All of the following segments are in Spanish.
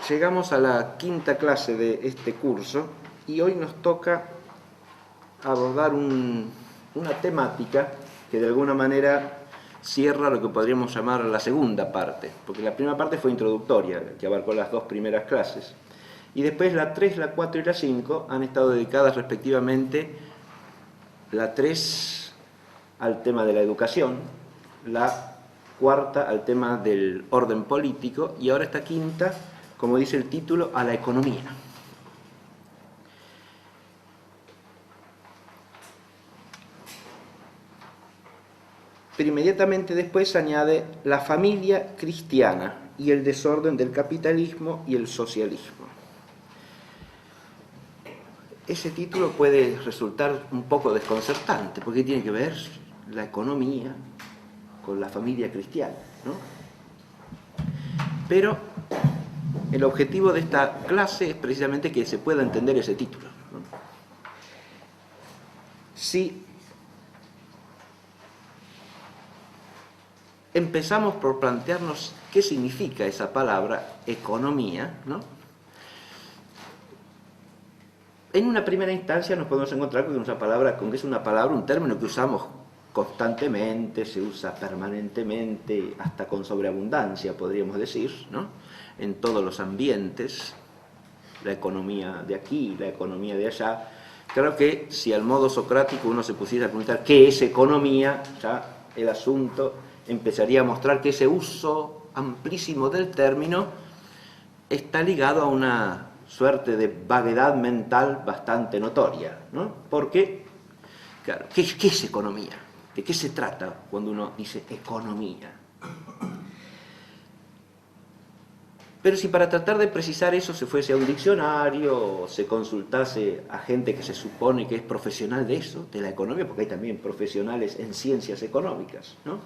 Llegamos a la quinta clase de este curso y hoy nos toca abordar una temática que de alguna manera cierra lo que podríamos llamar la segunda parte, porque la primera parte fue introductoria, que abarcó las dos primeras clases, y después la 3, la 4 y la 5 han estado dedicadas respectivamente, la 3 al tema de la educación, la cuarta al tema del orden político y ahora esta quinta, como dice el título, a la economía. Pero inmediatamente después añade la familia cristiana y el desorden del capitalismo y el socialismo. Ese título puede resultar un poco desconcertante, porque tiene que ver la economía con la familia cristiana, ¿no? Pero el objetivo de esta clase es precisamente que se pueda entender ese título, ¿no? Si empezamos por plantearnos qué significa esa palabra economía, ¿no? En una primera instancia nos podemos encontrar con que es una palabra, un término que usamos constantemente, se usa permanentemente, hasta con sobreabundancia, podríamos decir, ¿no? En todos los ambientes, la economía de aquí, la economía de allá. Claro que si al modo socrático uno se pusiera a preguntar qué es economía, ya el asunto empezaría a mostrar que ese uso amplísimo del término está ligado a una suerte de vaguedad mental bastante notoria, ¿no? Porque, claro, ¿qué es economía? ¿De qué se trata cuando uno dice economía? Pero si para tratar de precisar eso se fuese a un diccionario o se consultase a gente que se supone que es profesional de eso, de la economía, porque hay también profesionales en ciencias económicas, ¿no?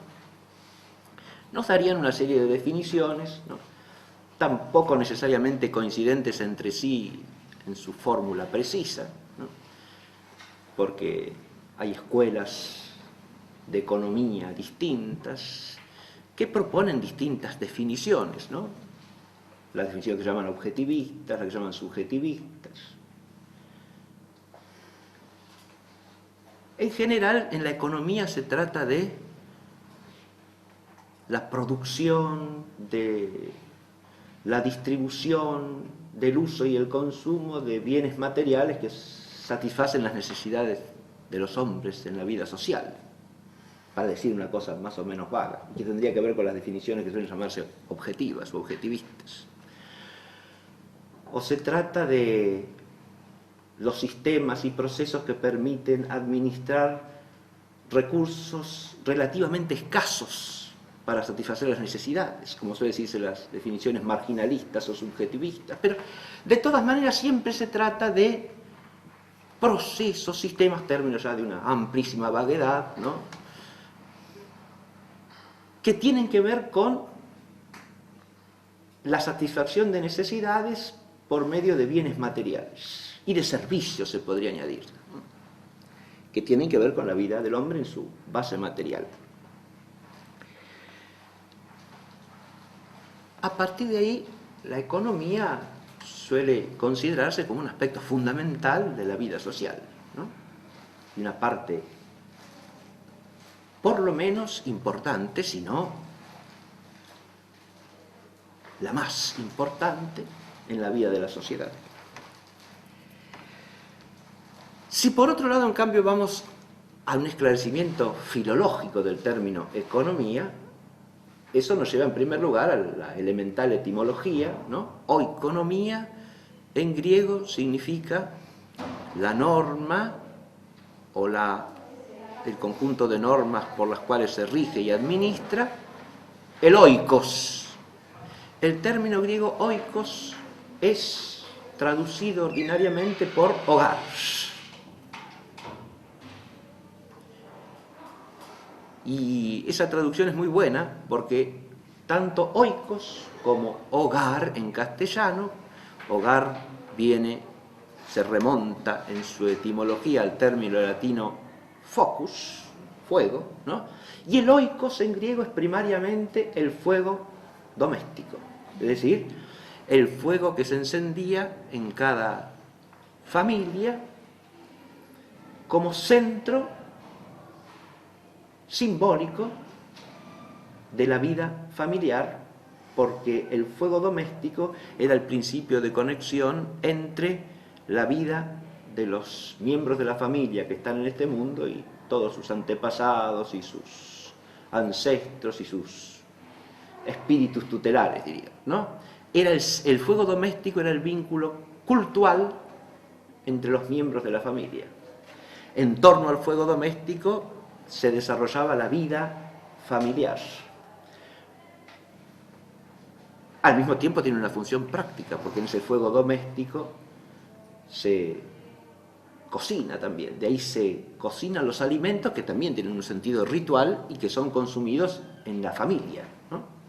Nos darían una serie de definiciones, ¿no? Tampoco necesariamente coincidentes entre sí en su fórmula precisa, ¿no? Porque hay escuelas de economía distintas que proponen distintas definiciones, ¿no? Las definiciones que llaman objetivistas, las que llaman subjetivistas. En general, en la economía se trata de la producción, de la distribución, del uso y el consumo de bienes materiales que satisfacen las necesidades de los hombres en la vida social, para decir una cosa más o menos vaga, que tendría que ver con las definiciones que suelen llamarse objetivas o objetivistas. O se trata de los sistemas y procesos que permiten administrar recursos relativamente escasos para satisfacer las necesidades, como suele decirse las definiciones marginalistas o subjetivistas, pero de todas maneras siempre se trata de procesos, sistemas, términos ya de una amplísima vaguedad, ¿no? Que tienen que ver con la satisfacción de necesidades por medio de bienes materiales y de servicios, se podría añadir, ¿no? Que tienen que ver con la vida del hombre en su base material. A partir de ahí, la economía suele considerarse como un aspecto fundamental de la vida social, ¿no? Y una parte, por lo menos importante, si no la más importante en la vida de la sociedad. Si por otro lado, en cambio, vamos a un esclarecimiento filológico del término economía, eso nos lleva en primer lugar a la elemental etimología, ¿no? Oikonomía en griego significa la norma o el conjunto de normas por las cuales se rige y administra, el oikos. El término griego oikos es traducido ordinariamente por hogar. Y esa traducción es muy buena porque tanto oikos como hogar en castellano, hogar se remonta en su etimología al término latino focus, fuego, ¿no? Y el oikos en griego es primariamente el fuego doméstico, es decir, el fuego que se encendía en cada familia como centro simbólico de la vida familiar, porque el fuego doméstico era el principio de conexión entre la vida de los miembros de la familia que están en este mundo y todos sus antepasados y sus ancestros y sus espíritus tutelares, diría, ¿no? El fuego doméstico era el vínculo cultural entre los miembros de la familia. En torno al fuego doméstico se desarrollaba la vida familiar. Al mismo tiempo tiene una función práctica, porque en ese fuego doméstico se cocina también. De ahí se cocinan los alimentos que también tienen un sentido ritual y que son consumidos en la familia, ¿no?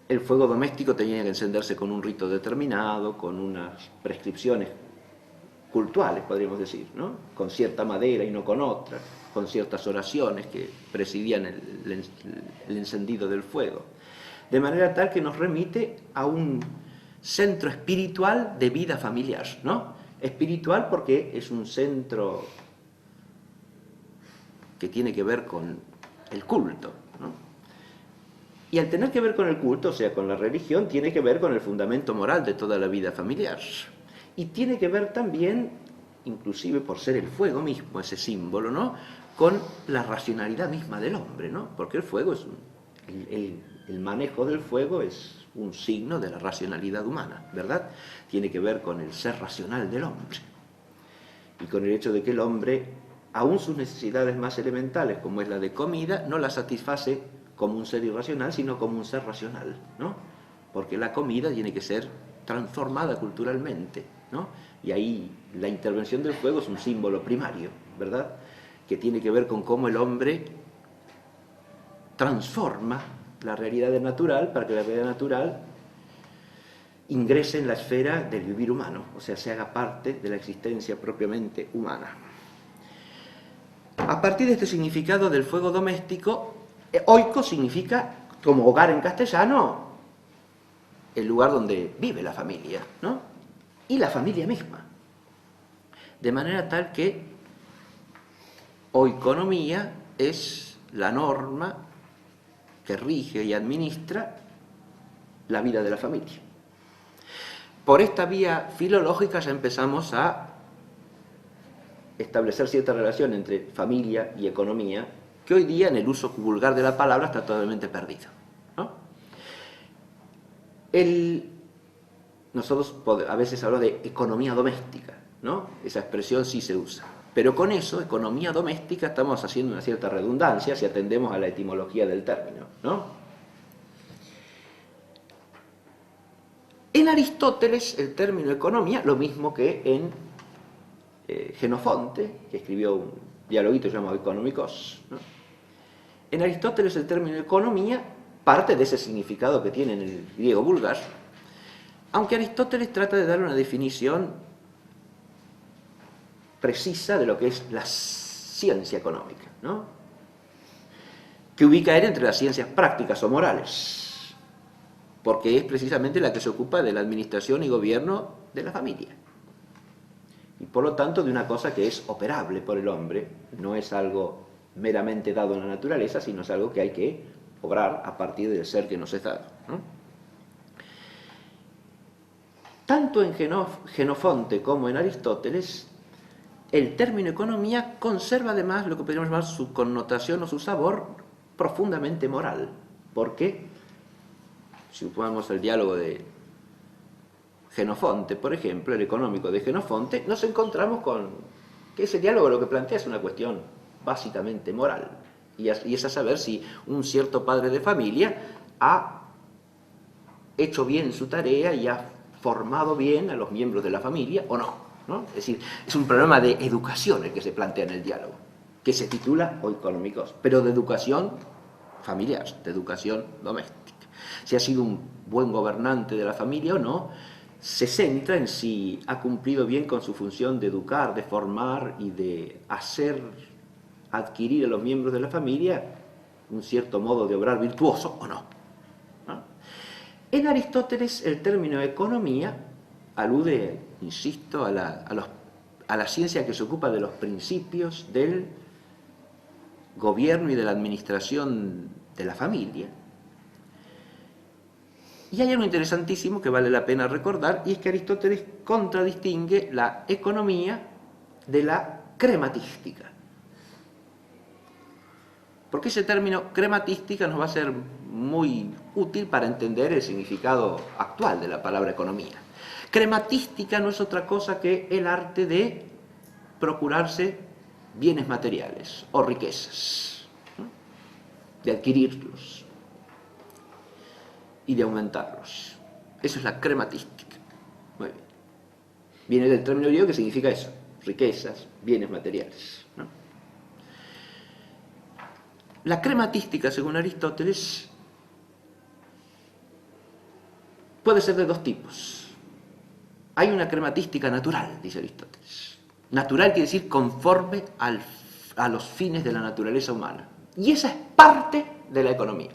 El fuego doméstico tenía que encenderse con un rito determinado, con unas prescripciones cultuales, podríamos decir, ¿no? Con cierta madera y no con otra, con ciertas oraciones que presidían el encendido del fuego. De manera tal que nos remite a un centro espiritual de vida familiar, ¿no? Espiritual porque es un centro que tiene que ver con el culto, ¿no? Y al tener que ver con el culto, o sea, con la religión, tiene que ver con el fundamento moral de toda la vida familiar. Y tiene que ver también, inclusive por ser el fuego mismo, ese símbolo, ¿no?, con la racionalidad misma del hombre, ¿no? Porque el fuego es el manejo del fuego es un signo de la racionalidad humana, ¿verdad? Tiene que ver con el ser racional del hombre y con el hecho de que el hombre, aún sus necesidades más elementales, como es la de comida, no la satisface como un ser irracional, sino como un ser racional, ¿no? Porque la comida tiene que ser transformada culturalmente, ¿no? Y ahí la intervención del fuego es un símbolo primario, ¿verdad?, que tiene que ver con cómo el hombre transforma la realidad natural para que la realidad natural ingrese en la esfera del vivir humano, o sea, se haga parte de la existencia propiamente humana. A partir de este significado del fuego doméstico, oiko significa, como hogar en castellano, el lugar donde vive la familia, ¿no?, y la familia misma. De manera tal que oikonomía es la norma que rige y administra la vida de la familia. Por esta vía filológica ya empezamos a establecer cierta relación entre familia y economía, que hoy día en el uso vulgar de la palabra está totalmente perdido, ¿no? Nosotros a veces hablamos de economía doméstica, ¿no? Esa expresión sí se usa. Pero con eso, economía doméstica, estamos haciendo una cierta redundancia si atendemos a la etimología del término, ¿no? En Aristóteles, el término economía, lo mismo que en Jenofonte, que escribió un dialoguito llamado Economicos, ¿no? En Aristóteles el término economía parte de ese significado que tiene en el griego vulgar, aunque Aristóteles trata de dar una definición precisa de lo que es la ciencia económica, ¿no?, que ubica él entre las ciencias prácticas o morales, porque es precisamente la que se ocupa de la administración y gobierno de la familia, y por lo tanto de una cosa que es operable por el hombre, no es algo meramente dado en la naturaleza, sino es algo que hay que obrar a partir del ser que nos es dado, ¿no? Tanto en Jenofonte como en Aristóteles, el término economía conserva además lo que podríamos llamar su connotación o su sabor profundamente moral, porque si ocupamos el diálogo de Jenofonte, por ejemplo, el económico de Jenofonte, nos encontramos con que ese diálogo lo que plantea es una cuestión básicamente moral, y es a saber si un cierto padre de familia ha hecho bien su tarea y ha formado bien a los miembros de la familia o no, ¿no? Es decir, es un problema de educación el que se plantea en el diálogo, que se titula Oikonomikos, pero de educación familiar, de educación doméstica. Si ha sido un buen gobernante de la familia o no, se centra en si ha cumplido bien con su función de educar, de formar y de hacer adquirir a los miembros de la familia un cierto modo de obrar virtuoso o no, ¿no? En Aristóteles el término economía alude, insisto, a la ciencia que se ocupa de los principios del gobierno y de la administración de la familia. Y hay algo interesantísimo que vale la pena recordar, y es que Aristóteles contradistingue la economía de la crematística. Porque ese término crematística nos va a ser muy útil para entender el significado actual de la palabra economía. Crematística no es otra cosa que el arte de procurarse bienes materiales o riquezas, ¿no? De adquirirlos y de aumentarlos. Eso es la crematística. Muy bien. Viene del término griego que significa eso, riquezas, bienes materiales, ¿no? La crematística, según Aristóteles, puede ser de dos tipos. Hay una crematística natural, dice Aristóteles. Natural quiere decir conforme a los fines de la naturaleza humana. Y esa es parte de la economía.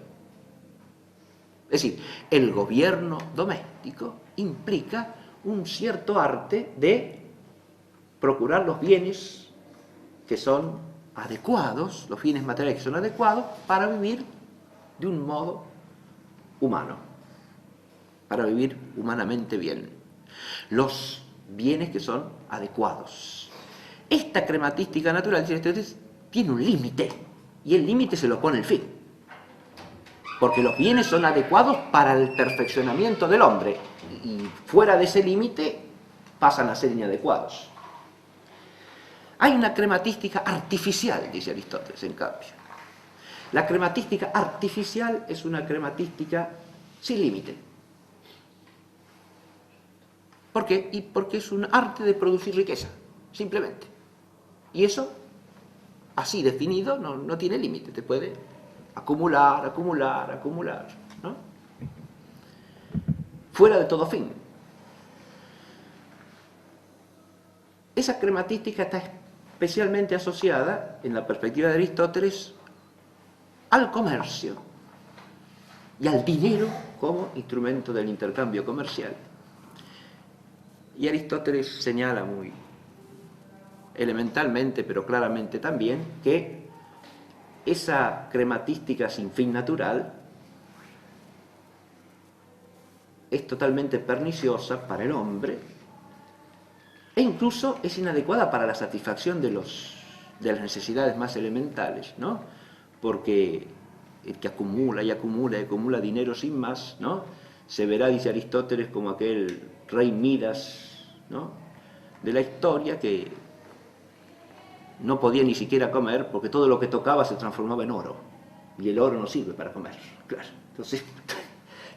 Es decir, el gobierno doméstico implica un cierto arte de procurar los bienes que son adecuados, los bienes materiales que son adecuados para vivir de un modo humano, para vivir humanamente bien. Los bienes que son adecuados. Esta crematística natural tiene un límite, y el límite se lo pone el fin. Porque los bienes son adecuados para el perfeccionamiento del hombre, y fuera de ese límite pasan a ser inadecuados. Hay una crematística artificial, dice Aristóteles, en cambio. La crematística artificial es una crematística sin límite. ¿Por qué? Y porque es un arte de producir riqueza, simplemente. Y eso, así definido, no tiene límite. Te puede acumular, acumular, acumular, ¿no? Fuera de todo fin. Esa crematística está especialmente asociada, en la perspectiva de Aristóteles, al comercio y al dinero como instrumento del intercambio comercial. Y Aristóteles señala muy elementalmente, pero claramente también, que esa crematística sin fin natural es totalmente perniciosa para el hombre e incluso es inadecuada para la satisfacción de las necesidades más elementales, ¿no? Porque el que acumula y acumula y acumula dinero sin más, ¿no? Se verá, dice Aristóteles, como aquel rey Midas, ¿no?, de la historia, que no podía ni siquiera comer porque todo lo que tocaba se transformaba en oro, y el oro no sirve para comer, claro. Entonces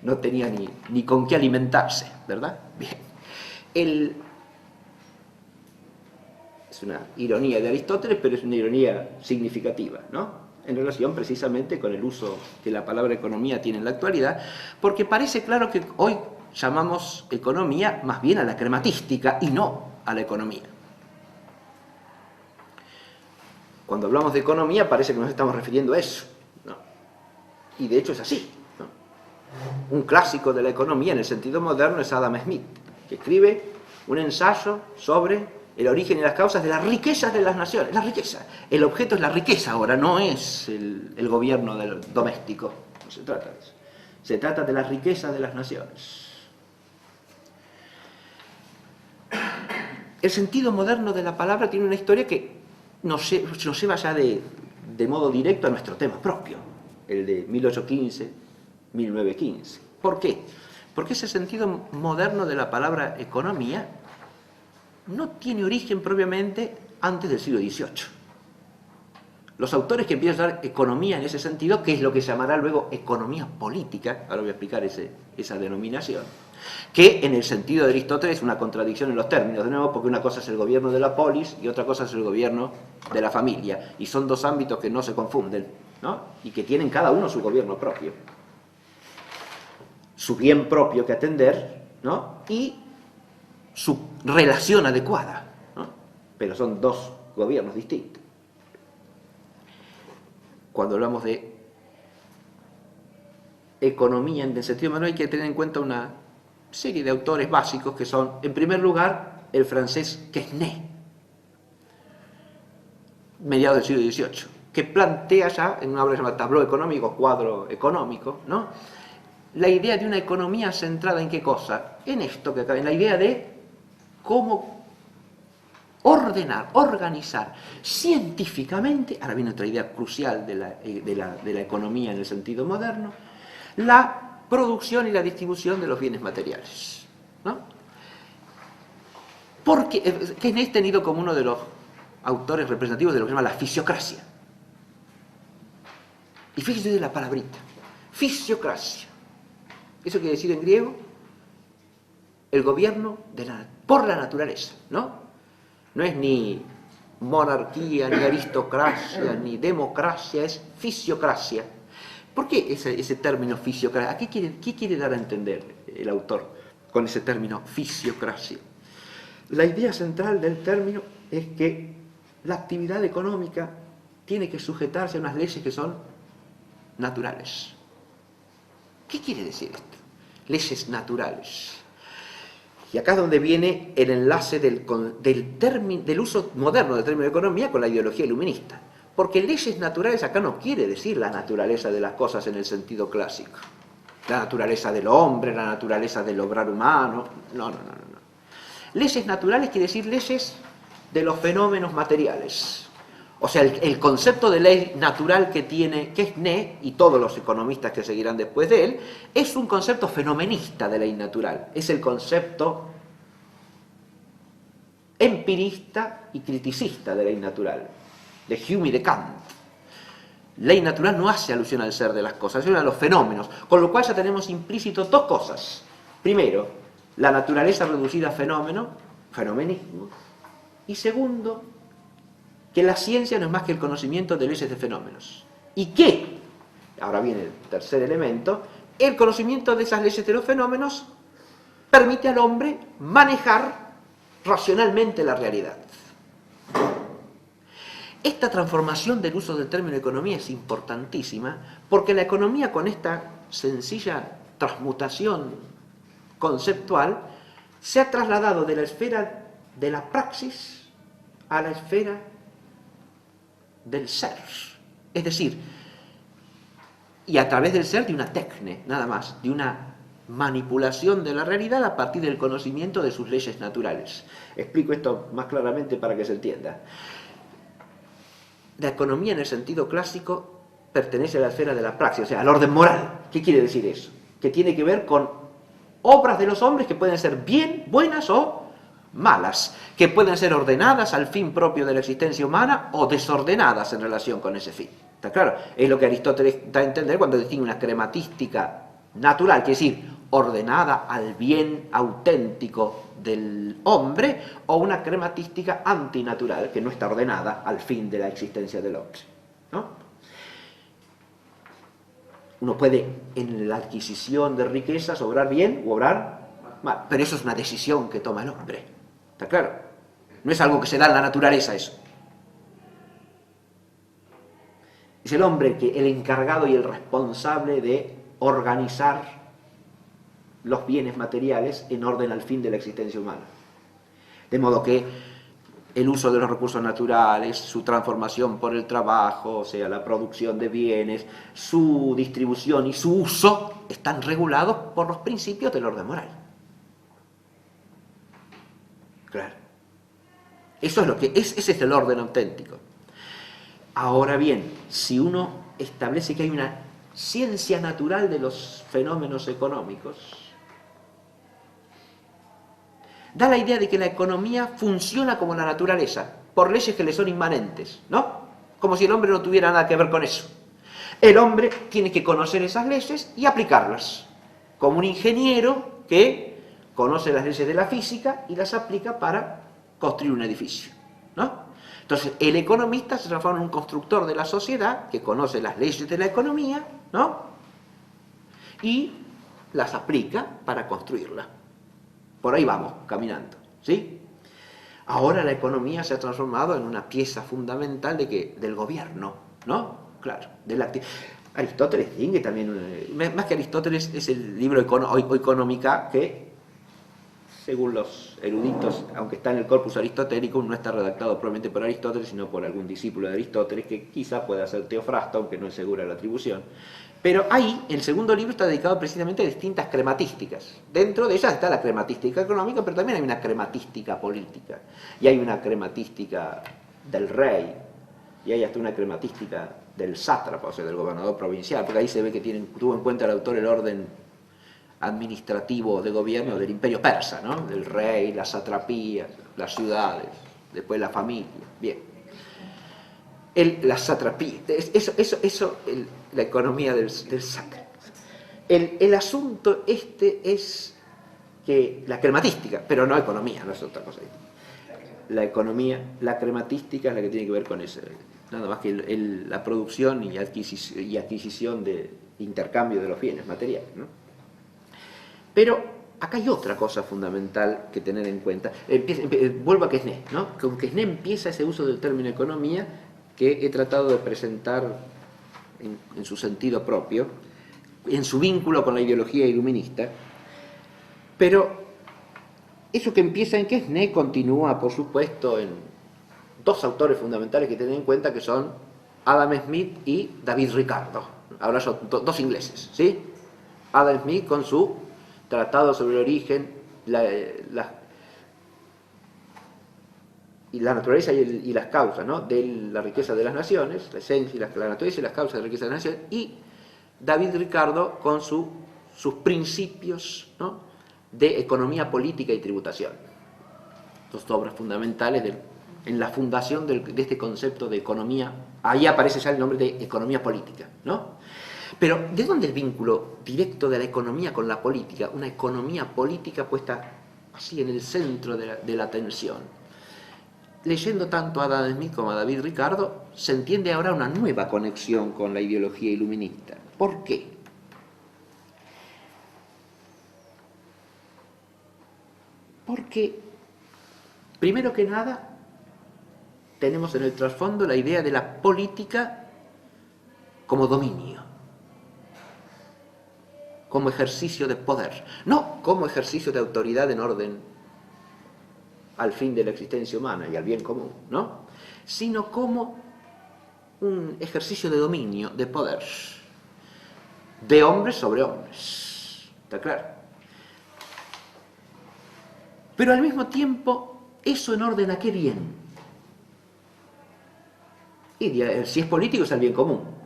no tenía ni con qué alimentarse, ¿verdad? Bien. Es una ironía de Aristóteles, pero es una ironía significativa, ¿no?, en relación precisamente con el uso que la palabra economía tiene en la actualidad, porque parece claro que hoy llamamos economía más bien a la crematística y no a la economía. Cuando hablamos de economía parece que nos estamos refiriendo a eso, ¿no? Y de hecho es así, ¿no? Un clásico de la economía en el sentido moderno es Adam Smith, que escribe un ensayo sobre el origen y las causas de las riquezas de las naciones. La riqueza. El objeto es la riqueza ahora, no es el gobierno doméstico. No se trata de eso. Se trata de la riqueza de las naciones. El sentido moderno de la palabra tiene una historia que nos lleva ya de modo directo a nuestro tema propio, el de 1815-1915. ¿Por qué? Porque ese sentido moderno de la palabra economía no tiene origen propiamente antes del siglo XVIII. Los autores que empiezan a dar economía en ese sentido, que es lo que se llamará luego economía política, ahora voy a explicar esa denominación, que en el sentido de Aristóteles es una contradicción en los términos, de nuevo, porque una cosa es el gobierno de la polis y otra cosa es el gobierno de la familia, y son dos ámbitos que no se confunden, ¿no?, y que tienen cada uno su gobierno propio, su bien propio que atender, ¿no?, y su relación adecuada, ¿no?, pero son dos gobiernos distintos. Cuando hablamos de economía en el sentido moderno hay que tener en cuenta una serie de autores básicos que son, en primer lugar, el francés Quesnay, mediados del siglo XVIII, que plantea ya en una obra que se llama Tableau económico, cuadro económico, ¿no?, la idea de una economía centrada en qué cosa, en esto que acá, en la idea de cómo ordenar, organizar científicamente, ahora viene otra idea crucial de la economía en el sentido moderno, la producción y la distribución de los bienes materiales, ¿no? Porque Quesnay es tenido como uno de los autores representativos de lo que se llama la fisiocracia. Y fíjese de la palabrita, fisiocracia. Eso quiere decir en griego el gobierno por la naturaleza, ¿no? No es ni monarquía, ni aristocracia, ni democracia, es fisiocracia. ¿Por qué ese término fisiocracia? ¿Qué quiere dar a entender el autor con ese término fisiocracia? La idea central del término es que la actividad económica tiene que sujetarse a unas leyes que son naturales. ¿Qué quiere decir esto? Leyes naturales. Y acá es donde viene el enlace del uso moderno del término economía con la ideología iluminista. Porque leyes naturales acá no quiere decir la naturaleza de las cosas en el sentido clásico. La naturaleza del hombre, la naturaleza del obrar humano. No. Leyes naturales quiere decir leyes de los fenómenos materiales. O sea, el concepto de ley natural que tiene Quesnay y todos los economistas que seguirán después de él es un concepto fenomenista de ley natural. Es el concepto empirista y criticista de ley natural, de Hume y de Kant. Ley natural no hace alusión al ser de las cosas, sino a los fenómenos, con lo cual ya tenemos implícito dos cosas. Primero, la naturaleza reducida a fenómeno, fenomenismo, y segundo, que la ciencia no es más que el conocimiento de leyes de fenómenos. Y que, ahora viene el tercer elemento, el conocimiento de esas leyes de los fenómenos permite al hombre manejar racionalmente la realidad. Esta transformación del uso del término economía es importantísima porque la economía, con esta sencilla transmutación conceptual, se ha trasladado de la esfera de la praxis a la esfera del ser, es decir, y a través del ser de una técnica, nada más, de una manipulación de la realidad a partir del conocimiento de sus leyes naturales. Explico esto más claramente para que se entienda. La economía en el sentido clásico pertenece a la esfera de la praxis, o sea, al orden moral. ¿Qué quiere decir eso? Que tiene que ver con obras de los hombres que pueden ser bien, buenas o malas, que pueden ser ordenadas al fin propio de la existencia humana o desordenadas en relación con ese fin. ¿Está claro? Es lo que Aristóteles da a entender cuando distingue una crematística natural, que es decir, ordenada al bien auténtico del hombre, o una crematística antinatural, que no está ordenada al fin de la existencia del hombre, ¿no? Uno puede, en la adquisición de riquezas, obrar bien o obrar mal, pero eso es una decisión que toma el hombre. ¿Está claro? No es algo que se da en la naturaleza eso. Es el hombre el encargado y el responsable de organizar los bienes materiales en orden al fin de la existencia humana. De modo que el uso de los recursos naturales, su transformación por el trabajo, o sea, la producción de bienes, su distribución y su uso, están regulados por los principios del orden moral. Claro. Eso es lo que ese es el orden auténtico. Ahora bien, si uno establece que hay una ciencia natural de los fenómenos económicos, da la idea de que la economía funciona como la naturaleza, por leyes que le son inmanentes, ¿no? Como si el hombre no tuviera nada que ver con eso. El hombre tiene que conocer esas leyes y aplicarlas, como un ingeniero que conoce las leyes de la física y las aplica para construir un edificio, ¿no? Entonces, el economista se transforma en un constructor de la sociedad que conoce las leyes de la economía, ¿no? Y las aplica para construirla. Por ahí vamos, caminando, ¿sí? Ahora la economía se ha transformado en una pieza fundamental del gobierno, ¿no? Claro, Aristóteles distingue también, más que Aristóteles es el libro Económica que, según los eruditos, aunque está en el corpus aristotélico, no está redactado probablemente por Aristóteles, sino por algún discípulo de Aristóteles, que quizá pueda ser Teofrasto, aunque no es segura la atribución. Pero ahí, el segundo libro está dedicado precisamente a distintas crematísticas. Dentro de ellas está la crematística económica, pero también hay una crematística política. Y hay una crematística del rey, y hay hasta una crematística del sátrapa, o sea, del gobernador provincial, porque ahí se ve que tuvo en cuenta el autor el orden administrativo de gobierno del imperio persa, ¿no? Del rey, las satrapías, las ciudades, después la familia. Bien. La satrapía, la economía del sátrapa. El asunto es que la crematística, pero no economía, no es otra cosa. La economía, la crematística es la que tiene que ver con eso. Nada más que la producción y adquisición de intercambio de los bienes materiales, ¿no? Pero acá hay otra cosa fundamental que tener en cuenta. Vuelvo a Quesnay, ¿no? Con Quesnay empieza ese uso del término economía que he tratado de presentar en su sentido propio, en su vínculo con la ideología iluminista, pero eso que empieza en Quesnay continúa, por supuesto, en dos autores fundamentales que tener en cuenta, que son Adam Smith y David Ricardo. Ahora son dos ingleses, ¿sí? Adam Smith con su Tratado sobre el origen, la naturaleza y las causas, ¿no? De la riqueza de las naciones, la esencia y la naturaleza y las causas de la riqueza de las naciones, y David Ricardo con sus principios, ¿no? De economía política y tributación. Dos obras fundamentales en la fundación de este concepto de economía. Ahí aparece ya el nombre de economía política, ¿no? Pero ¿de dónde el vínculo directo de la economía con la política? Una economía política puesta así en el centro de la atención. Leyendo tanto a Adam Smith como a David Ricardo, se entiende ahora una nueva conexión con la ideología iluminista. ¿Por qué? Porque, primero que nada, tenemos en el trasfondo la idea de la política como dominio, como ejercicio de poder, no como ejercicio de autoridad en orden al fin de la existencia humana y al bien común, ¿no? Sino como un ejercicio de dominio, de poder, de hombres sobre hombres, ¿está claro? Pero al mismo tiempo, ¿eso en orden a qué bien? Y si es político es al bien común.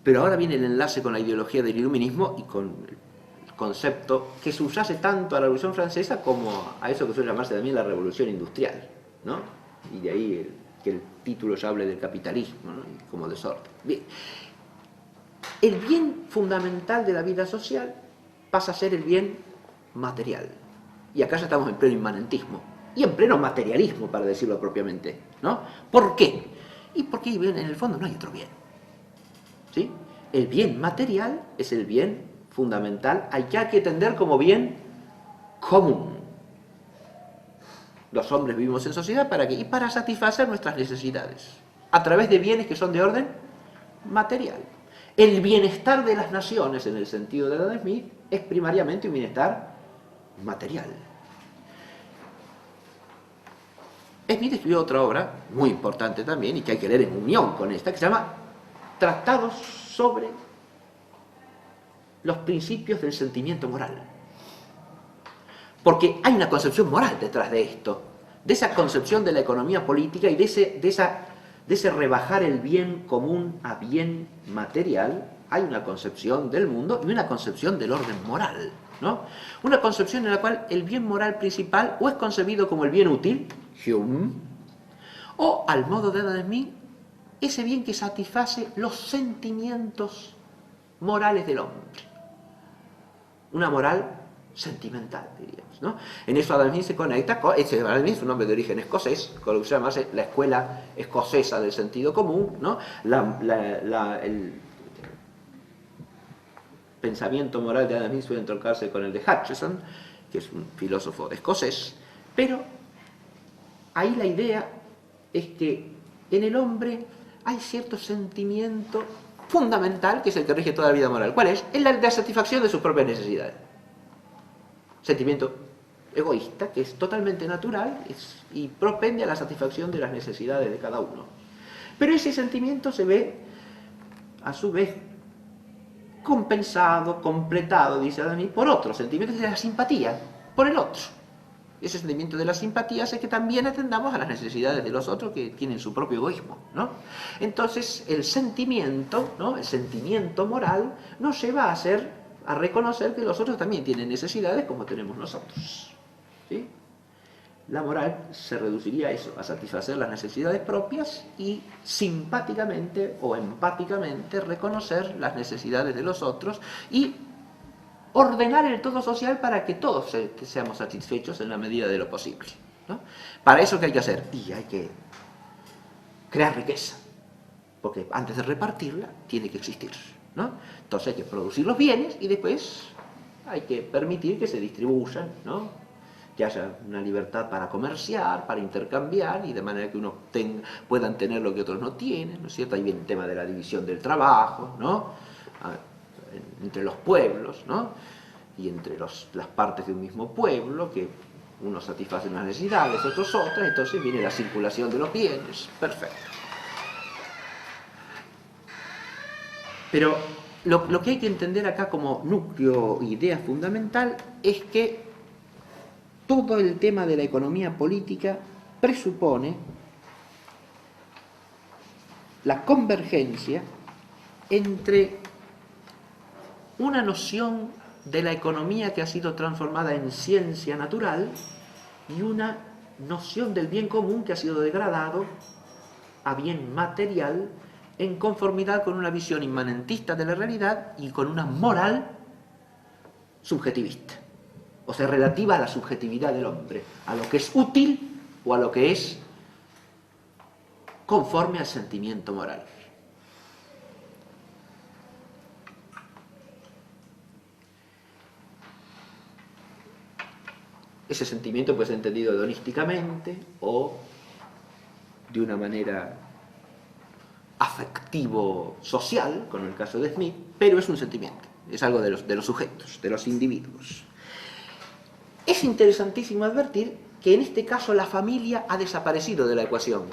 Pero ahora viene el enlace con la ideología del iluminismo y con el concepto que subyace tanto a la Revolución Francesa como a eso que suele llamarse también la Revolución Industrial, ¿no? Y de ahí que el título ya hable del capitalismo, ¿no? Como desorden. Bien. El bien fundamental de la vida social pasa a ser el bien material. Y acá ya estamos en pleno inmanentismo y en pleno materialismo, para decirlo propiamente, ¿no? ¿Por qué? Y porque en el fondo no hay otro bien. ¿Sí? El bien material es el bien fundamental, hay que entender como bien común. Los hombres vivimos en sociedad, ¿para qué? Y para satisfacer nuestras necesidades, a través de bienes que son de orden material. El bienestar de las naciones, en el sentido de Adam Smith, es primariamente un bienestar material. Smith escribió otra obra, muy importante también, y que hay que leer en unión con esta, que se llama Tratados sobre los principios del sentimiento moral. Porque hay una concepción moral detrás de esto, de esa concepción de la economía política y de ese rebajar el bien común a bien material. Hay una concepción del mundo y una concepción del orden moral, ¿no? Una concepción en la cual el bien moral principal o es concebido como el bien útil, Hume, o al modo de Adam Smith, ese bien que satisface los sentimientos morales del hombre. Una moral sentimental, diríamos, ¿no? En eso Adam Smith se conecta con, Adam Smith es un hombre de origen escocés, con lo que se llama la escuela escocesa del sentido común, ¿no? El pensamiento moral de Adam Smith suele entroncarse con el de Hutcheson, que es un filósofo escocés, pero ahí la idea es que en el hombre hay cierto sentimiento fundamental que es el que rige toda la vida moral. ¿Cuál es? Es la de satisfacción de sus propias necesidades. Sentimiento egoísta, que es totalmente natural y propende a la satisfacción de las necesidades de cada uno. Pero ese sentimiento se ve, a su vez, compensado, completado, dice Adamí, por otro sentimiento, que es la simpatía, por el otro. Ese sentimiento de la simpatía hace que también atendamos a las necesidades de los otros que tienen su propio egoísmo, ¿no? Entonces, el sentimiento, ¿no? El sentimiento moral nos lleva a reconocer que los otros también tienen necesidades como tenemos nosotros, ¿sí? La moral se reduciría a eso, a satisfacer las necesidades propias y simpáticamente o empáticamente reconocer las necesidades de los otros y ordenar el todo social para que todos seamos satisfechos en la medida de lo posible, ¿no? Para eso, ¿qué hay que hacer? Y hay que crear riqueza, porque antes de repartirla tiene que existir, ¿no? Entonces hay que producir los bienes y después hay que permitir que se distribuyan, ¿no? Que haya una libertad para comerciar, para intercambiar y de manera que unos puedan tener lo que otros no tienen, ¿no es cierto? Ahí viene el tema de la división del trabajo, ¿no? Entre los pueblos, ¿no? Y entre las partes de un mismo pueblo, que unos satisfacen unas necesidades, otros otras, entonces viene la circulación de los bienes. Perfecto. Pero lo que hay que entender acá como núcleo, idea fundamental, es que todo el tema de la economía política presupone la convergencia entre una noción de la economía que ha sido transformada en ciencia natural y una noción del bien común que ha sido degradado a bien material en conformidad con una visión inmanentista de la realidad y con una moral subjetivista, o sea, relativa a la subjetividad del hombre, a lo que es útil o a lo que es conforme al sentimiento moral. Ese sentimiento puede ser entendido hedonísticamente o de una manera afectivo-social, con el caso de Smith, pero es un sentimiento, es algo de los sujetos, de los individuos. Es interesantísimo advertir que en este caso la familia ha desaparecido de la ecuación.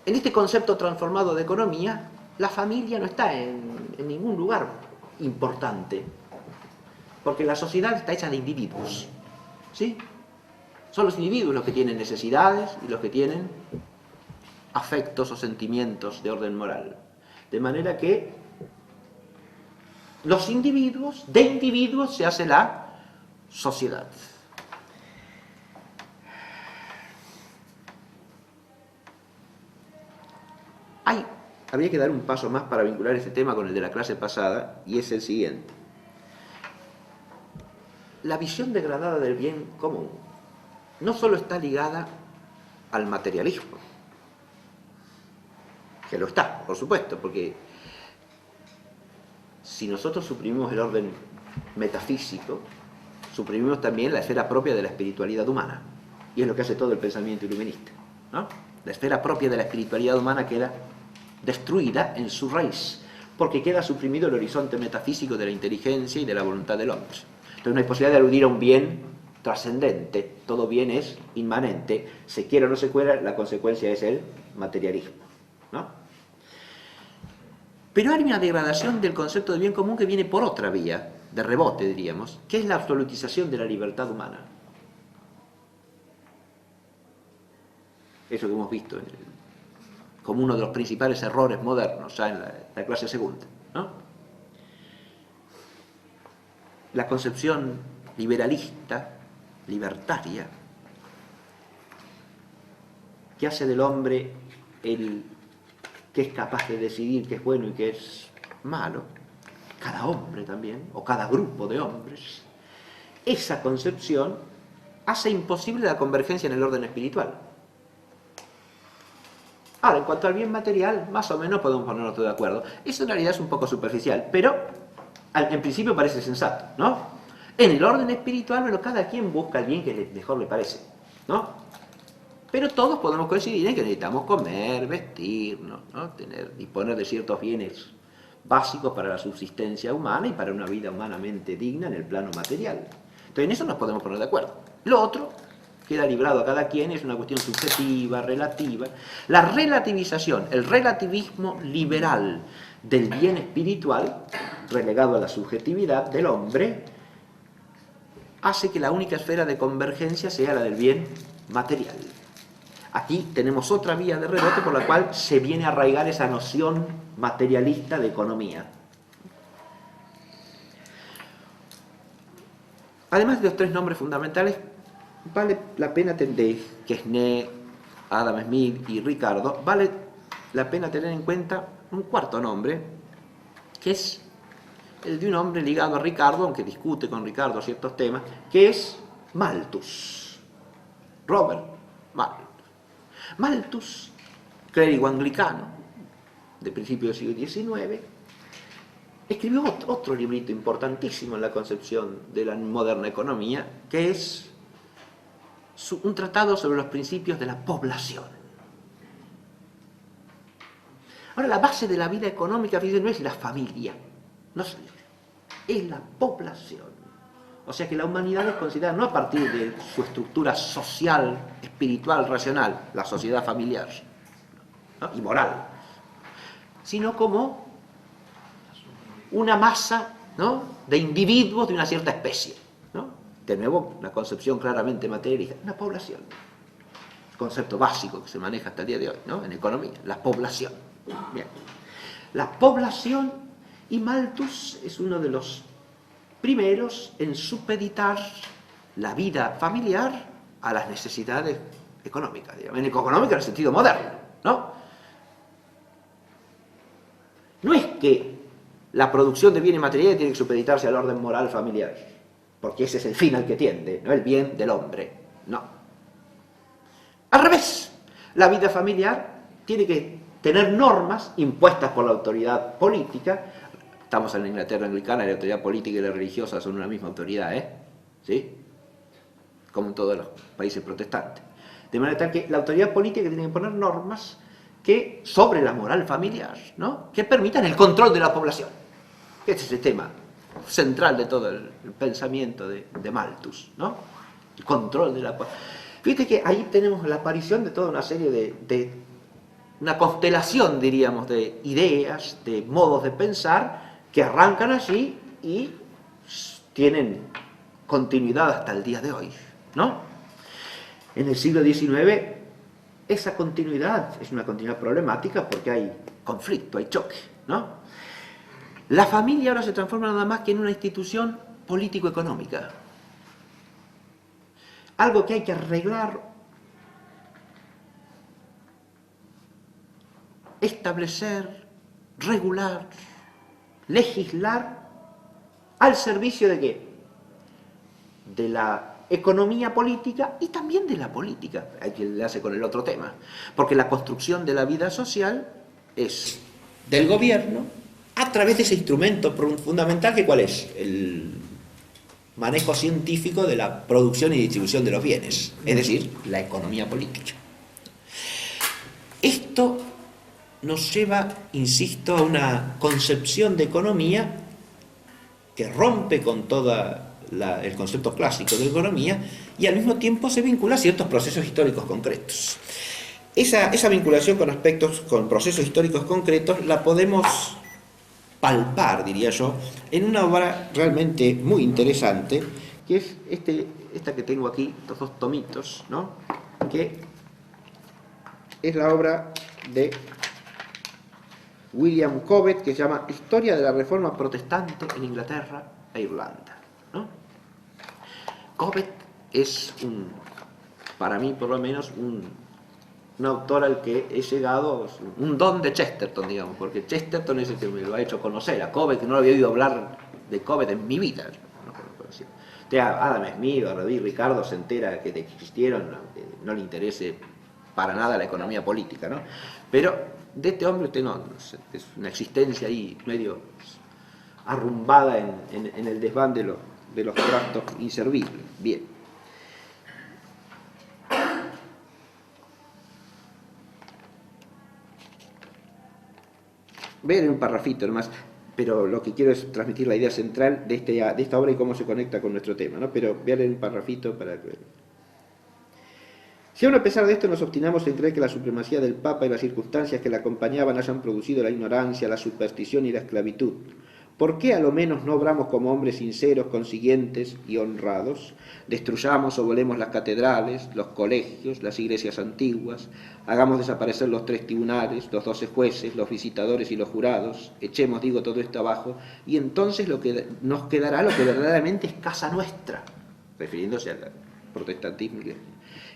En este concepto transformado de economía, la familia no está en ningún lugar importante, porque la sociedad está hecha de individuos, ¿sí? Son los individuos los que tienen necesidades y los que tienen afectos o sentimientos de orden moral. De manera que los individuos, de individuos se hace la sociedad. Habría que dar un paso más para vincular este tema con el de la clase pasada, y es el siguiente. La visión degradada del bien común no solo está ligada al materialismo, que lo está, por supuesto, porque si nosotros suprimimos el orden metafísico, suprimimos también la esfera propia de la espiritualidad humana, y es lo que hace todo el pensamiento iluminista, ¿no? La esfera propia de la espiritualidad humana queda destruida en su raíz, porque queda suprimido el horizonte metafísico de la inteligencia y de la voluntad del hombre. Entonces no hay posibilidad de aludir a un bien trascendente, todo bien es inmanente, se quiera o no se quiera, la consecuencia es el materialismo, ¿no? Pero hay una degradación del concepto de bien común que viene por otra vía, de rebote diríamos, que es la absolutización de la libertad humana. Eso que hemos visto como uno de los principales errores modernos, ya en la clase segunda, ¿no? La concepción liberalista, libertaria, que hace del hombre el que es capaz de decidir qué es bueno y qué es malo, cada hombre también, o cada grupo de hombres, esa concepción hace imposible la convergencia en el orden espiritual. Ahora, en cuanto al bien material, más o menos podemos ponernos todos de acuerdo. Eso en realidad es un poco superficial, pero en principio parece sensato, ¿no? En el orden espiritual, bueno, cada quien busca el bien que mejor le parece, ¿no? Pero todos podemos coincidir en que necesitamos comer, vestirnos, ¿no? Disponer de ciertos bienes básicos para la subsistencia humana y para una vida humanamente digna en el plano material. Entonces en eso nos podemos poner de acuerdo. Lo otro queda librado a cada quien, es una cuestión subjetiva, relativa. La relativización, el relativismo liberal del bien espiritual, relegado a la subjetividad del hombre, hace que la única esfera de convergencia sea la del bien material. Aquí tenemos otra vía de rebote por la cual se viene a arraigar esa noción materialista de economía. Además de los tres nombres fundamentales, vale la pena tener, Quesnay, Adam Smith y Ricardo, vale la pena tener en cuenta un cuarto nombre, que es el de un hombre ligado a Ricardo, aunque discute con Ricardo ciertos temas, que es Malthus. Robert Malthus. Malthus, clérigo anglicano, de principios del siglo XIX, escribió otro librito importantísimo en la concepción de la moderna economía, que es un tratado sobre los principios de la población. Ahora, la base de la vida económica, fíjense, no es la familia, no es la población. O sea que la humanidad es considerada no a partir de su estructura social, espiritual, racional, la sociedad familiar, ¿no? Y moral, sino como una masa, ¿no?, de individuos de una cierta especie, ¿no? De nuevo, la concepción claramente materialista, una población. El concepto básico que se maneja hasta el día de hoy, ¿no?, en economía, la población. Bien. La población, y Malthus es uno de los primeros en supeditar la vida familiar a las necesidades económicas, digamos, en económica en el sentido moderno, ¿no? No es que la producción de bienes materiales tiene que supeditarse al orden moral familiar, porque ese es el fin al que tiende, no el bien del hombre, no. Al revés, la vida familiar tiene que tener normas impuestas por la autoridad política. Estamos en la Inglaterra anglicana, la autoridad política y la religiosa son una misma autoridad, ¿sí? Como en todos los países protestantes. De manera tal que la autoridad política tiene que poner normas que, sobre la moral familiar, ¿no?, que permitan el control de la población. Este es el tema central de todo el pensamiento de Malthus, ¿no? El control de la población. Fíjate que ahí tenemos la aparición de toda una serie de una constelación, diríamos, de ideas, de modos de pensar, que arrancan allí y tienen continuidad hasta el día de hoy, ¿no? En el siglo XIX esa continuidad es una continuidad problemática porque hay conflicto, hay choque, ¿no? La familia ahora se transforma nada más que en una institución político-económica. Algo que hay que arreglar, establecer, regular, legislar, al servicio ¿de qué? De la economía política y también de la política. Hay que le hace con el otro tema. Porque la construcción de la vida social es del gobierno a través de ese instrumento fundamental que ¿cuál es? El manejo científico de la producción y distribución de los bienes, es decir, la economía política. Esto nos lleva, insisto, a una concepción de economía que rompe con todo el concepto clásico de economía y al mismo tiempo se vincula a ciertos procesos históricos concretos. Esa vinculación con procesos históricos concretos la podemos palpar, diría yo, en una obra realmente muy interesante, que es esta que tengo aquí, estos dos tomitos, ¿no?, que es la obra de William Cobbett, que se llama Historia de la Reforma Protestante en Inglaterra e Irlanda, ¿no? Cobbett es para mí por lo menos, un autor al que he llegado, un don de Chesterton, digamos, porque Chesterton es el que me lo ha hecho conocer. A Cobbett, que no había oído hablar de Cobbett en mi vida, no conocía. Adam Smith, Ricardo se entera que existieron, aunque no le interese para nada la economía política, ¿no? Pero de este hombre usted no, es una existencia ahí medio arrumbada en el desván de los trastos inservibles. Bien. Voy a leer un parrafito nomás, pero lo que quiero es transmitir la idea central de esta obra y cómo se conecta con nuestro tema, ¿no? Pero voy a leer un parrafito para que... Si aún a pesar de esto nos obstinamos en creer que la supremacía del Papa y las circunstancias que la acompañaban hayan producido la ignorancia, la superstición y la esclavitud, ¿por qué a lo menos no obramos como hombres sinceros, consiguientes y honrados? Destruyamos o volemos las catedrales, los colegios, las iglesias antiguas, hagamos desaparecer los 3 tribunales, los 12 jueces, los visitadores y los jurados, echemos, digo, todo esto abajo, y entonces lo que nos quedará lo que verdaderamente es casa nuestra, refiriéndose al protestantismo.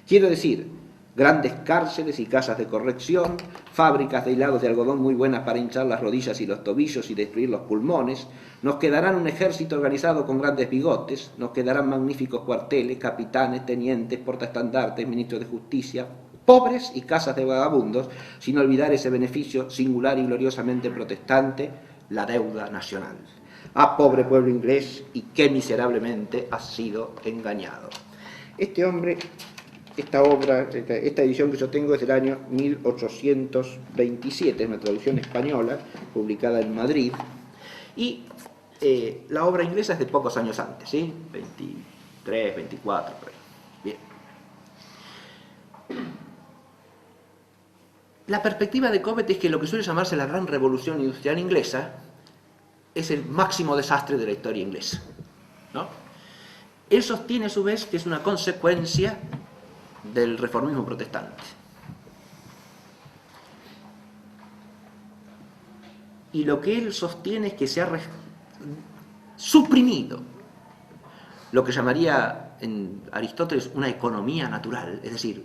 Quiero decir, grandes cárceles y casas de corrección, fábricas de hilados de algodón muy buenas para hinchar las rodillas y los tobillos y destruir los pulmones, nos quedarán un ejército organizado con grandes bigotes, nos quedarán magníficos cuarteles, capitanes, tenientes, portaestandartes, ministros de justicia, pobres y casas de vagabundos, sin olvidar ese beneficio singular y gloriosamente protestante, la deuda nacional. Ah, pobre pueblo inglés, y qué miserablemente has sido engañado. Este hombre... Esta obra, esta edición que yo tengo es del año 1827, es una traducción española, publicada en Madrid, y la obra inglesa es de pocos años antes, ¿sí? 23, 24, por ahí. Bien. La perspectiva de Cobbett es que lo que suele llamarse la gran revolución industrial inglesa es el máximo desastre de la historia inglesa, ¿no? Él sostiene a su vez que es una consecuencia del reformismo protestante. Y lo que él sostiene es que se ha suprimido lo que llamaría en Aristóteles una economía natural, es decir,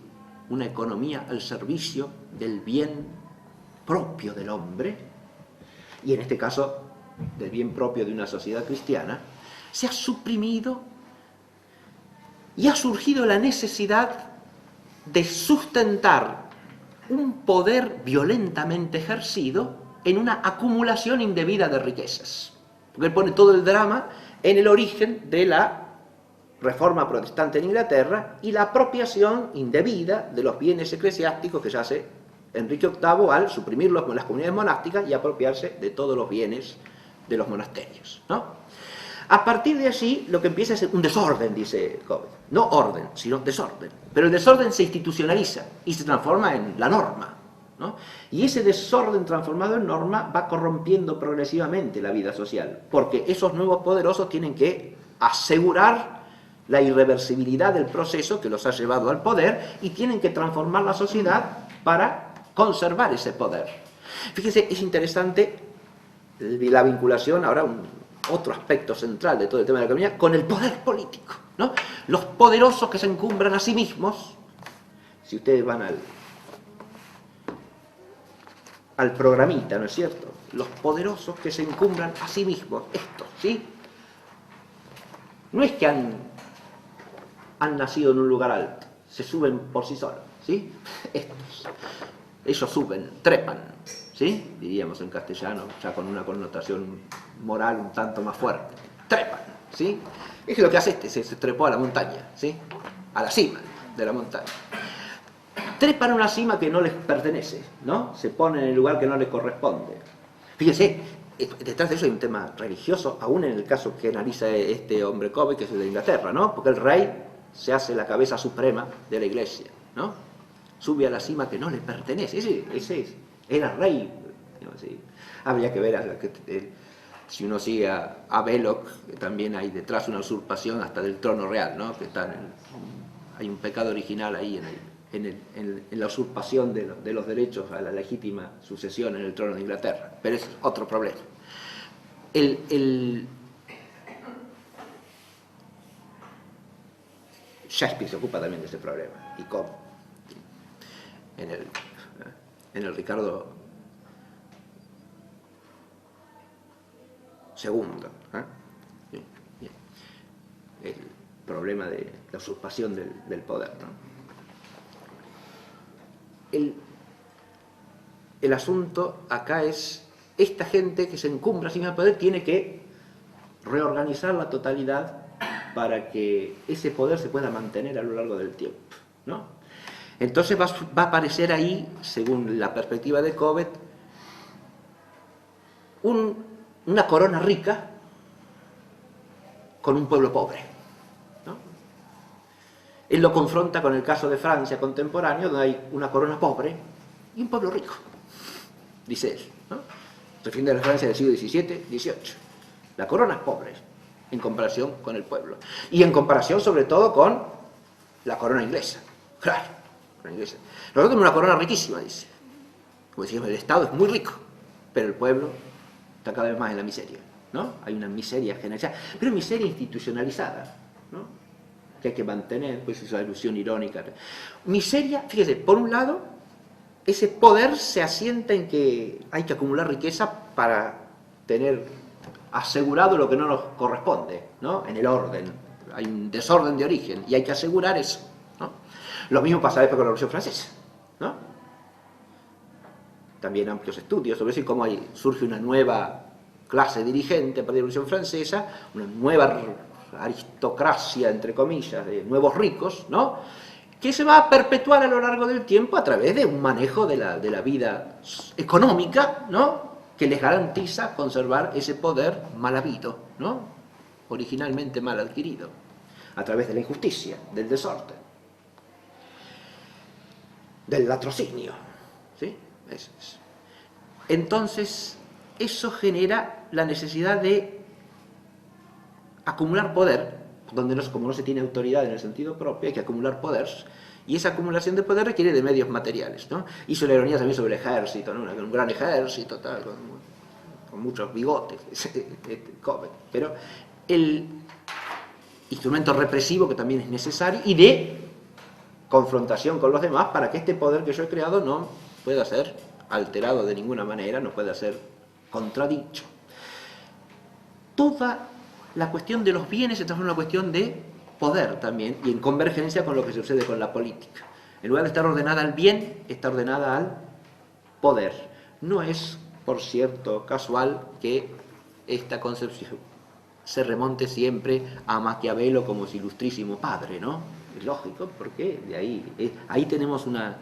una economía al servicio del bien propio del hombre, y en este caso del bien propio de una sociedad cristiana. Se ha suprimido y ha surgido la necesidad de sustentar un poder violentamente ejercido en una acumulación indebida de riquezas. Porque él pone todo el drama en el origen de la reforma protestante en Inglaterra y la apropiación indebida de los bienes eclesiásticos que se hace Enrique VIII al suprimir las comunidades monásticas y apropiarse de todos los bienes de los monasterios, ¿no? A partir de allí, lo que empieza es un desorden, dice Cobbett. No orden, sino desorden. Pero el desorden se institucionaliza y se transforma en la norma, ¿no? Y ese desorden transformado en norma va corrompiendo progresivamente la vida social, porque esos nuevos poderosos tienen que asegurar la irreversibilidad del proceso que los ha llevado al poder y tienen que transformar la sociedad para conservar ese poder. Fíjense, es interesante la vinculación, ahora otro aspecto central de todo el tema de la economía, con el poder político, ¿no? Los poderosos que se encumbran a sí mismos, si ustedes van al programita, ¿no es cierto? Los poderosos que se encumbran a sí mismos, estos, ¿sí? No es que han nacido en un lugar alto, se suben por sí solos, ¿sí? Ellos suben, trepan, ¿sí? Diríamos en castellano, ya con una connotación moral un tanto más fuerte. Trepan, ¿sí? Es lo que hace se trepó a la montaña, ¿sí? A la cima de la montaña. Trepan a una cima que no les pertenece, ¿no? Se ponen en el lugar que no les corresponde. Fíjense, detrás de eso hay un tema religioso, aún en el caso que analiza este hombre Cobbett, que es el de Inglaterra, ¿no? Porque el rey se hace la cabeza suprema de la iglesia, ¿no? Sube a la cima que no le pertenece. Ese era rey. ¿Sí? Habría que ver si uno sigue a Belloc, que también hay detrás una usurpación hasta del trono real, ¿no? Que hay un pecado original ahí en la usurpación de los derechos a la legítima sucesión en el trono de Inglaterra. Pero es otro problema. Shakespeare se ocupa también de ese problema. Y cómo. En el Ricardo segundo, ¿eh? Bien. El problema de la usurpación del poder, ¿no? El asunto acá es, esta gente que se encumbra sin el poder tiene que reorganizar la totalidad para que ese poder se pueda mantener a lo largo del tiempo, ¿no? Entonces va a aparecer ahí, según la perspectiva de Cobbett, una corona rica con un pueblo pobre, ¿no? Él lo confronta con el caso de Francia contemporáneo, donde hay una corona pobre y un pueblo rico, dice él, ¿no? Refiere a la Francia del siglo XVII, XVIII. La corona es pobre en comparación con el pueblo. Y en comparación, sobre todo, con la corona inglesa. Claro, la inglesa. Nosotros tenemos una corona riquísima, dice. Como decíamos, el Estado es muy rico, pero el pueblo está cada vez más en la miseria, ¿no? Hay una miseria generalizada, pero miseria institucionalizada, ¿no? Que hay que mantener, pues es una alusión irónica. Miseria, fíjese, por un lado, ese poder se asienta en que hay que acumular riqueza para tener asegurado lo que no nos corresponde, ¿no? En el orden. Hay un desorden de origen y hay que asegurar eso, ¿no? Lo mismo pasa después con la Revolución Francesa, ¿no? También amplios estudios sobre eso y cómo surge una nueva clase dirigente a partir de la Revolución Francesa, una nueva aristocracia, entre comillas, de nuevos ricos, ¿no? Que se va a perpetuar a lo largo del tiempo a través de un manejo de la vida económica, ¿no? Que les garantiza conservar ese poder mal habido, ¿no? Originalmente mal adquirido, a través de la injusticia, del desorden, del latrocinio, ¿sí? Eso es. Entonces, eso genera la necesidad de acumular poder, donde como no se tiene autoridad en el sentido propio, hay que acumular poder, y esa acumulación de poder requiere de medios materiales, ¿no? Hizo la ironía también sobre el ejército, ¿no? Un gran ejército, tal, con muchos bigotes, pero el instrumento represivo que también es necesario y de confrontación con los demás para que este poder que yo he creado no pueda ser alterado de ninguna manera, no pueda ser contradicho. Toda la cuestión de los bienes se transforma en una cuestión de poder también y en convergencia con lo que sucede con la política. En lugar de estar ordenada al bien, está ordenada al poder. No es, por cierto, casual que esta concepción se remonte siempre a Maquiavelo como su ilustrísimo padre, ¿no? Es lógico, porque de ahí tenemos una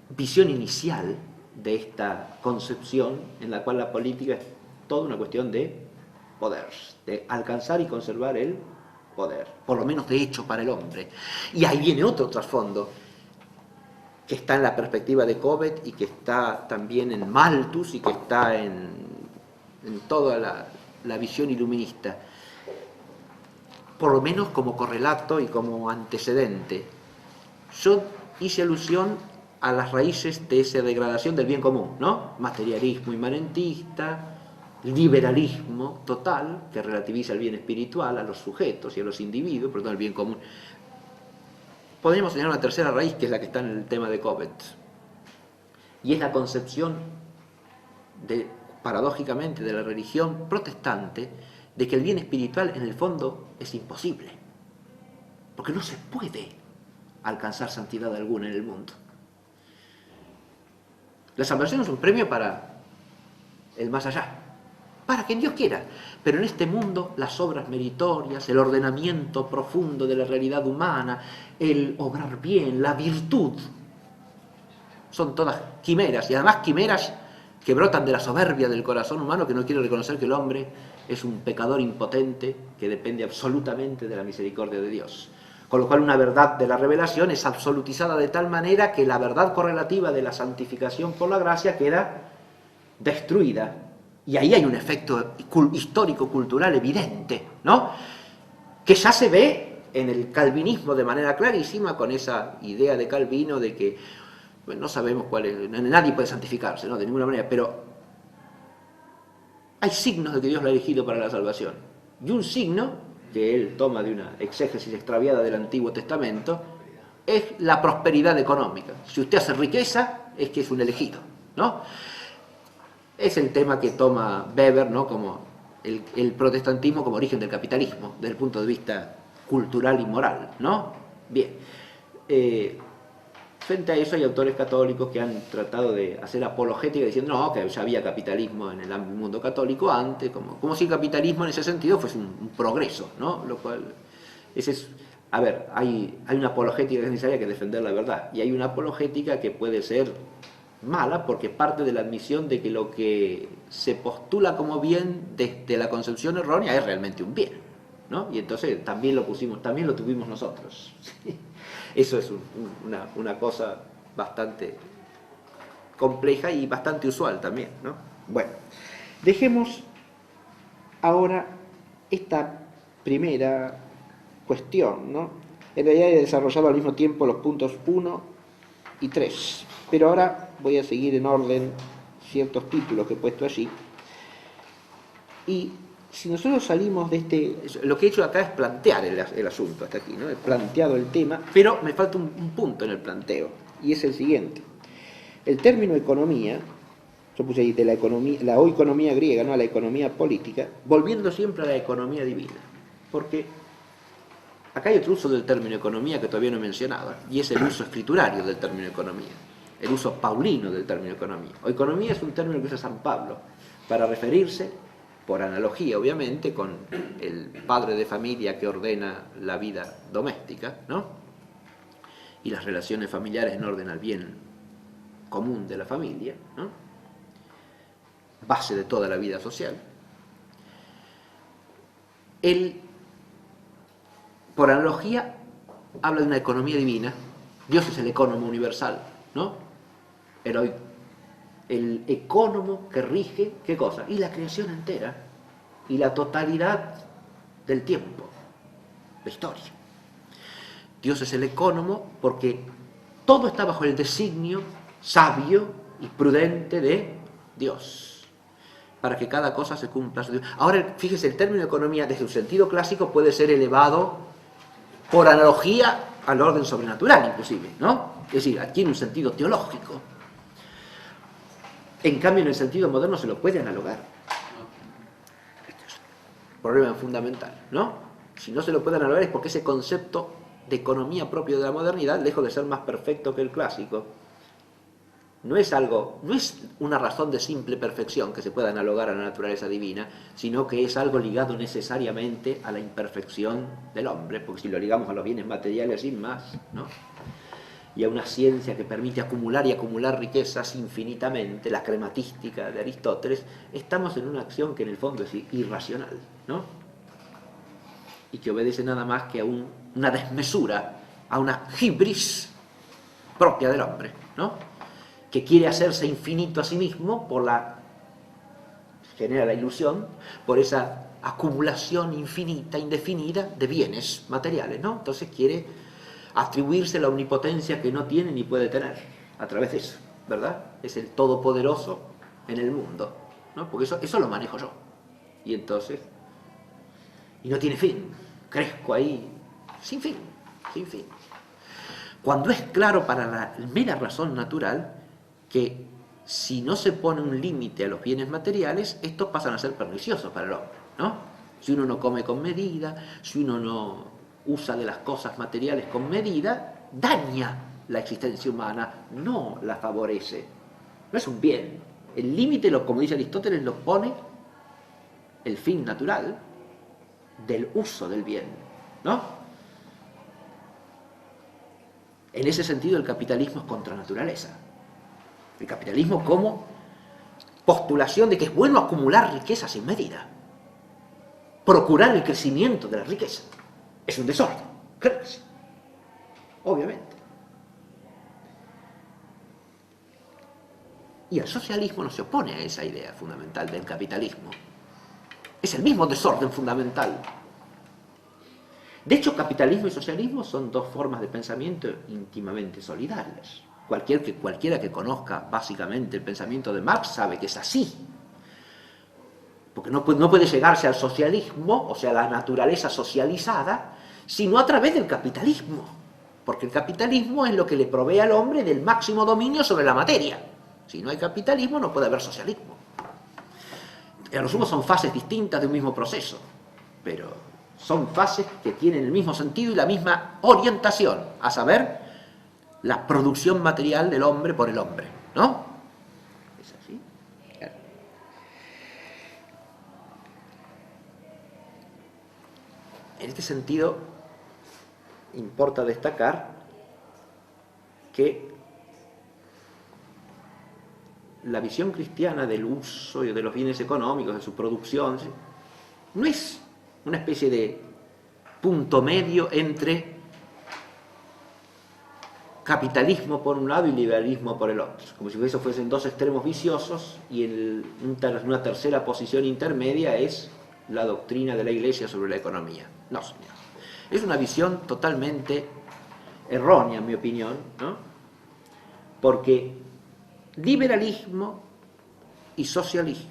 visión inicial de esta concepción en la cual la política es toda una cuestión de poder, de alcanzar y conservar el poder, por lo menos de hecho para el hombre. Y ahí viene otro trasfondo que está en la perspectiva de Cobbett y que está también en Malthus y que está en toda la visión iluminista, por lo menos como correlato y como antecedente. Yo hice alusión a las raíces de esa degradación del bien común, ¿no? Materialismo inmanentista, liberalismo total, que relativiza el bien espiritual a los sujetos y a los individuos, por lo tanto el bien común. Podríamos señalar una tercera raíz, que es la que está en el tema de Cobbett, y es la concepción, paradójicamente, de la religión protestante, de que el bien espiritual en el fondo es imposible, porque no se puede alcanzar santidad alguna en el mundo. La salvación es un premio para el más allá, para quien Dios quiera, pero en este mundo las obras meritorias, el ordenamiento profundo de la realidad humana, el obrar bien, la virtud, son todas quimeras, y además quimeras que brotan de la soberbia del corazón humano, que no quiere reconocer que el hombre es un pecador impotente que depende absolutamente de la misericordia de Dios. Con lo cual una verdad de la revelación es absolutizada de tal manera que la verdad correlativa de la santificación por la gracia queda destruida. Y ahí hay un efecto histórico-cultural evidente, ¿no? Que ya se ve en el calvinismo de manera clarísima, con esa idea de Calvino de que bueno, no sabemos cuál es, nadie puede santificarse, ¿no? De ninguna manera, pero hay signos de que Dios lo ha elegido para la salvación. Y un signo que él toma de una exégesis extraviada del Antiguo Testamento es la prosperidad económica. Si usted hace riqueza, es que es un elegido, ¿no? Es el tema que toma Weber, ¿no? Como el protestantismo como origen del capitalismo, desde el punto de vista cultural y moral, ¿no? Bien. Frente a eso hay autores católicos que han tratado de hacer apologética diciendo no, que ya había capitalismo en el mundo católico antes, como si el capitalismo en ese sentido fuese un progreso, ¿no? Lo cual, ese es, a ver, hay una apologética que es necesaria que defender la verdad, y hay una apologética que puede ser mala porque parte de la admisión de que lo que se postula como bien desde la concepción errónea es realmente un bien, ¿no? Y entonces también lo pusimos, también lo tuvimos nosotros. Eso es una cosa bastante compleja y bastante usual también, ¿no? Bueno, dejemos ahora esta primera cuestión, ¿no? En realidad he desarrollado al mismo tiempo los puntos 1 y 3, pero ahora voy a seguir en orden ciertos títulos que he puesto allí. Y si nosotros salimos de este... Lo que he hecho acá es plantear el asunto hasta aquí, ¿no? He planteado el tema, pero me falta un punto en el planteo, y es el siguiente. El término economía, yo puse ahí de la economía, la oikonomía griega, ¿no? A la economía política, volviendo siempre a la economía divina, porque acá hay otro uso del término economía que todavía no he mencionado, y es el uso escriturario del término economía, el uso paulino del término economía. O economía es un término que usa San Pablo para referirse, por analogía obviamente, con el padre de familia que ordena la vida doméstica, ¿no? Y las relaciones familiares en orden al bien común de la familia, ¿no? Base de toda la vida social. Él, por analogía, habla de una economía divina. Dios es el ecónomo universal, ¿no? El ecónomo que rige, ¿qué cosa? Y la creación entera, y la totalidad del tiempo, la historia. Dios es el ecónomo porque todo está bajo el designio sabio y prudente de Dios, para que cada cosa se cumpla. Ahora, fíjese, el término economía, desde un sentido clásico, puede ser elevado por analogía al orden sobrenatural, inclusive, ¿no? Es decir, adquiere un sentido teológico. En cambio, en el sentido moderno se lo puede analogar. Este es un problema fundamental, ¿no? Si no se lo puede analogar es porque ese concepto de economía propio de la modernidad, lejos de ser más perfecto que el clásico, no es una razón de simple perfección que se pueda analogar a la naturaleza divina, sino que es algo ligado necesariamente a la imperfección del hombre, porque si lo ligamos a los bienes materiales sin más, ¿no? Y a una ciencia que permite acumular y acumular riquezas infinitamente, la crematística de Aristóteles, estamos en una acción que en el fondo es irracional, ¿no? Y que obedece nada más que a una desmesura, a una hibris propia del hombre, ¿no? Que quiere hacerse infinito a sí mismo genera la ilusión, por esa acumulación infinita, indefinida de bienes materiales, ¿no? Entonces quiere atribuirse la omnipotencia que no tiene ni puede tener a través de eso, ¿verdad? Es el todopoderoso en el mundo, ¿no? Porque eso lo manejo yo. Y entonces, y no tiene fin, crezco ahí sin fin, sin fin. Cuando es claro para la mera razón natural que si no se pone un límite a los bienes materiales, estos pasan a ser perniciosos para el hombre, ¿no? Si uno no come con medida, si uno no usa de las cosas materiales con medida, daña la existencia humana, no la favorece. No es un bien. El límite, como dice Aristóteles, lo pone el fin natural del uso del bien, ¿no? En ese sentido, el capitalismo es contra naturaleza. El capitalismo como postulación de que es bueno acumular riqueza sin medida, procurar el crecimiento de la riqueza. Es un desorden, claro que sí, obviamente. Y el socialismo no se opone a esa idea fundamental del capitalismo. Es el mismo desorden fundamental. De hecho, capitalismo y socialismo son dos formas de pensamiento íntimamente solidarias. Cualquiera que conozca básicamente el pensamiento de Marx sabe que es así. Porque no puede llegarse al socialismo, o sea, a la naturaleza socializada, sino a través del capitalismo. Porque el capitalismo es lo que le provee al hombre del máximo dominio sobre la materia. Si no hay capitalismo, no puede haber socialismo. En resumen, son fases distintas de un mismo proceso, pero son fases que tienen el mismo sentido y la misma orientación, a saber, la producción material del hombre por el hombre, ¿no? ¿Es así? Claro. En este sentido, importa destacar que la visión cristiana del uso de los bienes económicos, de su producción, no es una especie de punto medio entre capitalismo por un lado y liberalismo por el otro, como si esos fuesen dos extremos viciosos, y una tercera posición intermedia es la doctrina de la Iglesia sobre la economía. No, señor. Es una visión totalmente errónea, en mi opinión, ¿no? Porque liberalismo y socialismo,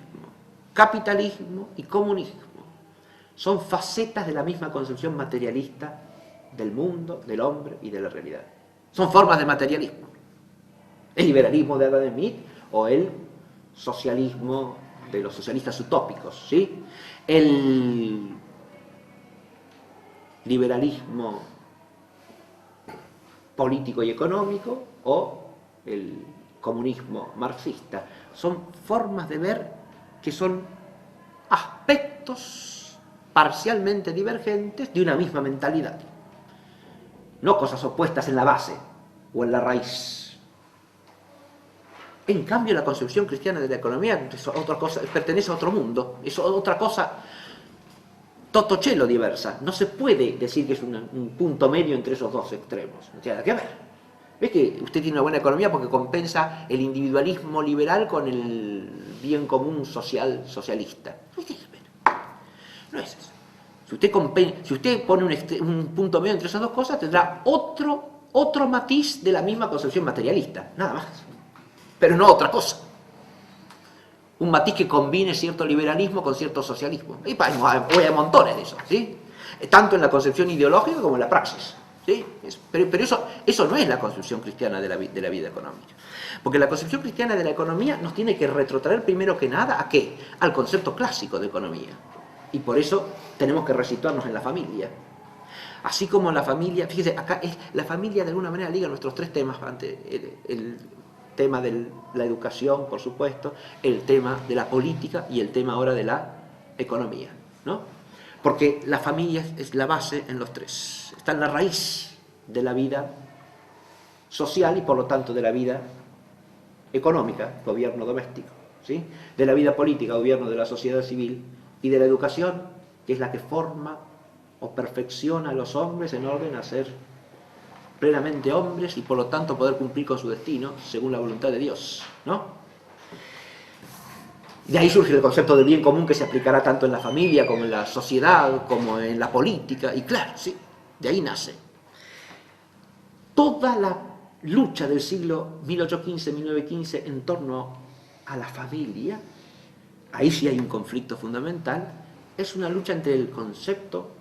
capitalismo y comunismo son facetas de la misma concepción materialista del mundo, del hombre y de la realidad. Son formas de materialismo. El liberalismo de Adam Smith o el socialismo de los socialistas utópicos, ¿sí? El liberalismo político y económico o el comunismo marxista son formas de ver que son aspectos parcialmente divergentes de una misma mentalidad, no cosas opuestas en la base o en la raíz. En cambio, la concepción cristiana de la economía es otra cosa, pertenece a otro mundo, es otra cosa totocelo diversa. No se puede decir que es un punto medio entre esos dos extremos, no tiene nada que ver. ¿Ves que usted tiene una buena economía porque compensa el individualismo liberal con el bien común social socialista? No es eso. Si usted pone un punto medio entre esas dos cosas, tendrá otro matiz de la misma concepción materialista, nada más. Pero no otra cosa. Un matiz que combine cierto liberalismo con cierto socialismo. Y hay montones de eso, ¿sí? Tanto en la concepción ideológica como en la praxis. ¿Sí? Pero eso no es la concepción cristiana de la vida económica. Porque la concepción cristiana de la economía nos tiene que retrotraer primero que nada ¿a qué? Al concepto clásico de economía. Y por eso tenemos que resituarnos en la familia. Así como la familia, fíjese, acá la familia de alguna manera liga nuestros tres temas, el tema de la educación, por supuesto, el tema de la política y el tema ahora de la economía, ¿no? Porque la familia es la base en los tres, está en la raíz de la vida social y por lo tanto de la vida económica, gobierno doméstico, ¿sí? De la vida política, gobierno de la sociedad civil, y de la educación, que es la que forma o perfecciona a los hombres en orden a ser plenamente hombres y por lo tanto poder cumplir con su destino según la voluntad de Dios, ¿no? De ahí surge el concepto del bien común que se aplicará tanto en la familia como en la sociedad, como en la política, y claro, sí, de ahí nace. Toda la lucha del siglo 1815-1915 en torno a la familia, ahí sí hay un conflicto fundamental, es una lucha entre el concepto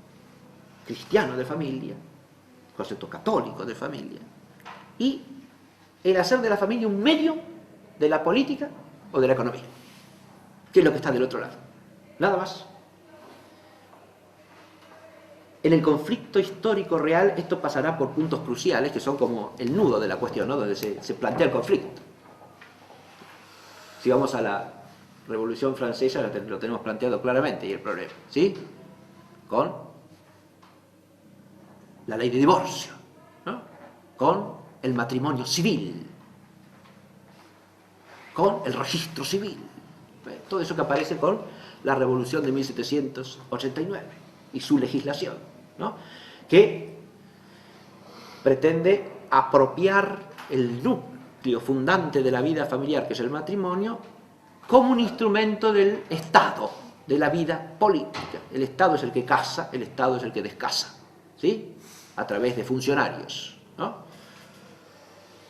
cristiano de familia, el concepto católico de familia, y el hacer de la familia un medio de la política o de la economía, que es lo que está del otro lado. Nada más. En el conflicto histórico real esto pasará por puntos cruciales que son como el nudo de la cuestión, ¿no? Donde se plantea el conflicto. Si vamos a la Revolución Francesa lo tenemos planteado claramente y el problema, ¿sí? Con la ley de divorcio, ¿no? Con el matrimonio civil, con el registro civil, todo eso que aparece con la Revolución de 1789 y su legislación, ¿no? Que pretende apropiar el núcleo fundante de la vida familiar, que es el matrimonio, como un instrumento del Estado, de la vida política. El Estado es el que casa, el Estado es el que descasa, ¿sí? A través de funcionarios, ¿no?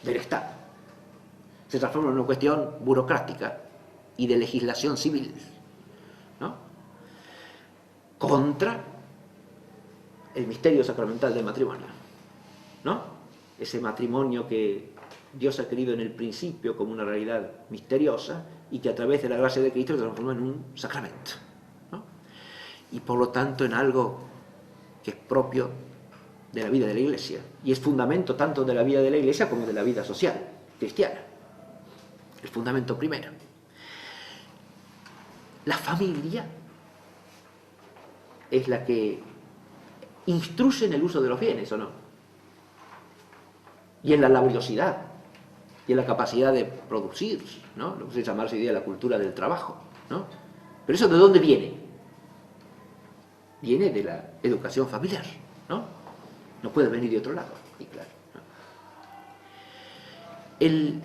Del Estado. Se transforma en una cuestión burocrática y de legislación civil, ¿no? Contra el misterio sacramental del matrimonio, ¿no? Ese matrimonio que Dios ha querido en el principio como una realidad misteriosa y que a través de la gracia de Cristo se transforma en un sacramento, ¿no? Y por lo tanto en algo que es propio de la vida de la Iglesia y es fundamento tanto de la vida de la Iglesia como de la vida social cristiana. El fundamento primero. La familia es la que instruye en el uso de los bienes, ¿o no? Y en la laboriosidad. y en la capacidad de producir, ¿no? Lo que se llama hoy día la cultura del trabajo, ¿no? Pero eso ¿de dónde viene? Viene de la educación familiar, ¿no? No puede venir de otro lado, y claro, ¿no? El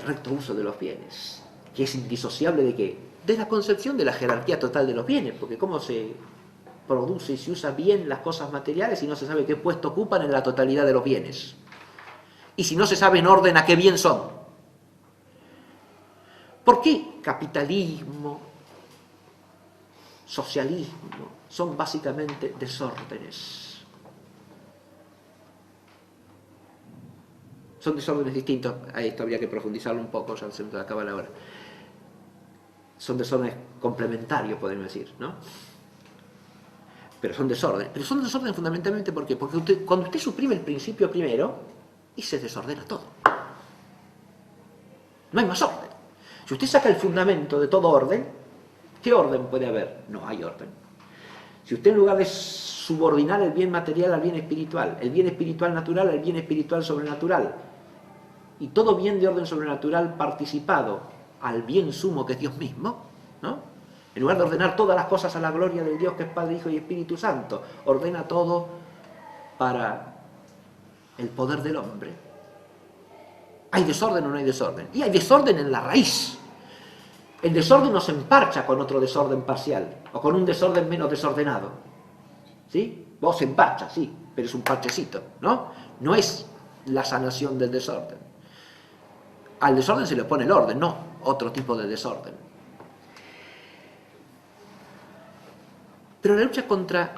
recto uso de los bienes, que es indisociable de ¿qué? De la concepción de la jerarquía total de los bienes, porque cómo se produce y se usa bien las cosas materiales y no se sabe qué puesto ocupan en la totalidad de los bienes. Y si no se sabe en orden a qué bien son. ¿Por qué capitalismo, socialismo son básicamente desórdenes? Son desórdenes distintos. A esto habría que profundizarlo un poco, ya se me acaba la hora. Son desórdenes complementarios, podemos decir, ¿no? Pero son desórdenes. Pero son desórdenes fundamentalmente ¿por qué? Porque cuando usted suprime el principio primero, y se desordena todo. No hay más orden. Si usted saca el fundamento de todo orden, ¿qué orden puede haber? No hay orden. Si usted en lugar de subordinar el bien material al bien espiritual natural al bien espiritual sobrenatural, y todo bien de orden sobrenatural participado al bien sumo que es Dios mismo, ¿no? En lugar de ordenar todas las cosas a la gloria del Dios que es Padre, Hijo y Espíritu Santo, ordena todo para el poder del hombre. ¿Hay desorden o no hay desorden? Y hay desorden en la raíz. El desorden no se emparcha con otro desorden parcial o con un desorden menos desordenado. ¿Sí? Vos se emparcha, sí, pero es un parchecito, ¿no? No es la sanación del desorden. Al desorden se le pone el orden, no otro tipo de desorden. Pero la lucha contra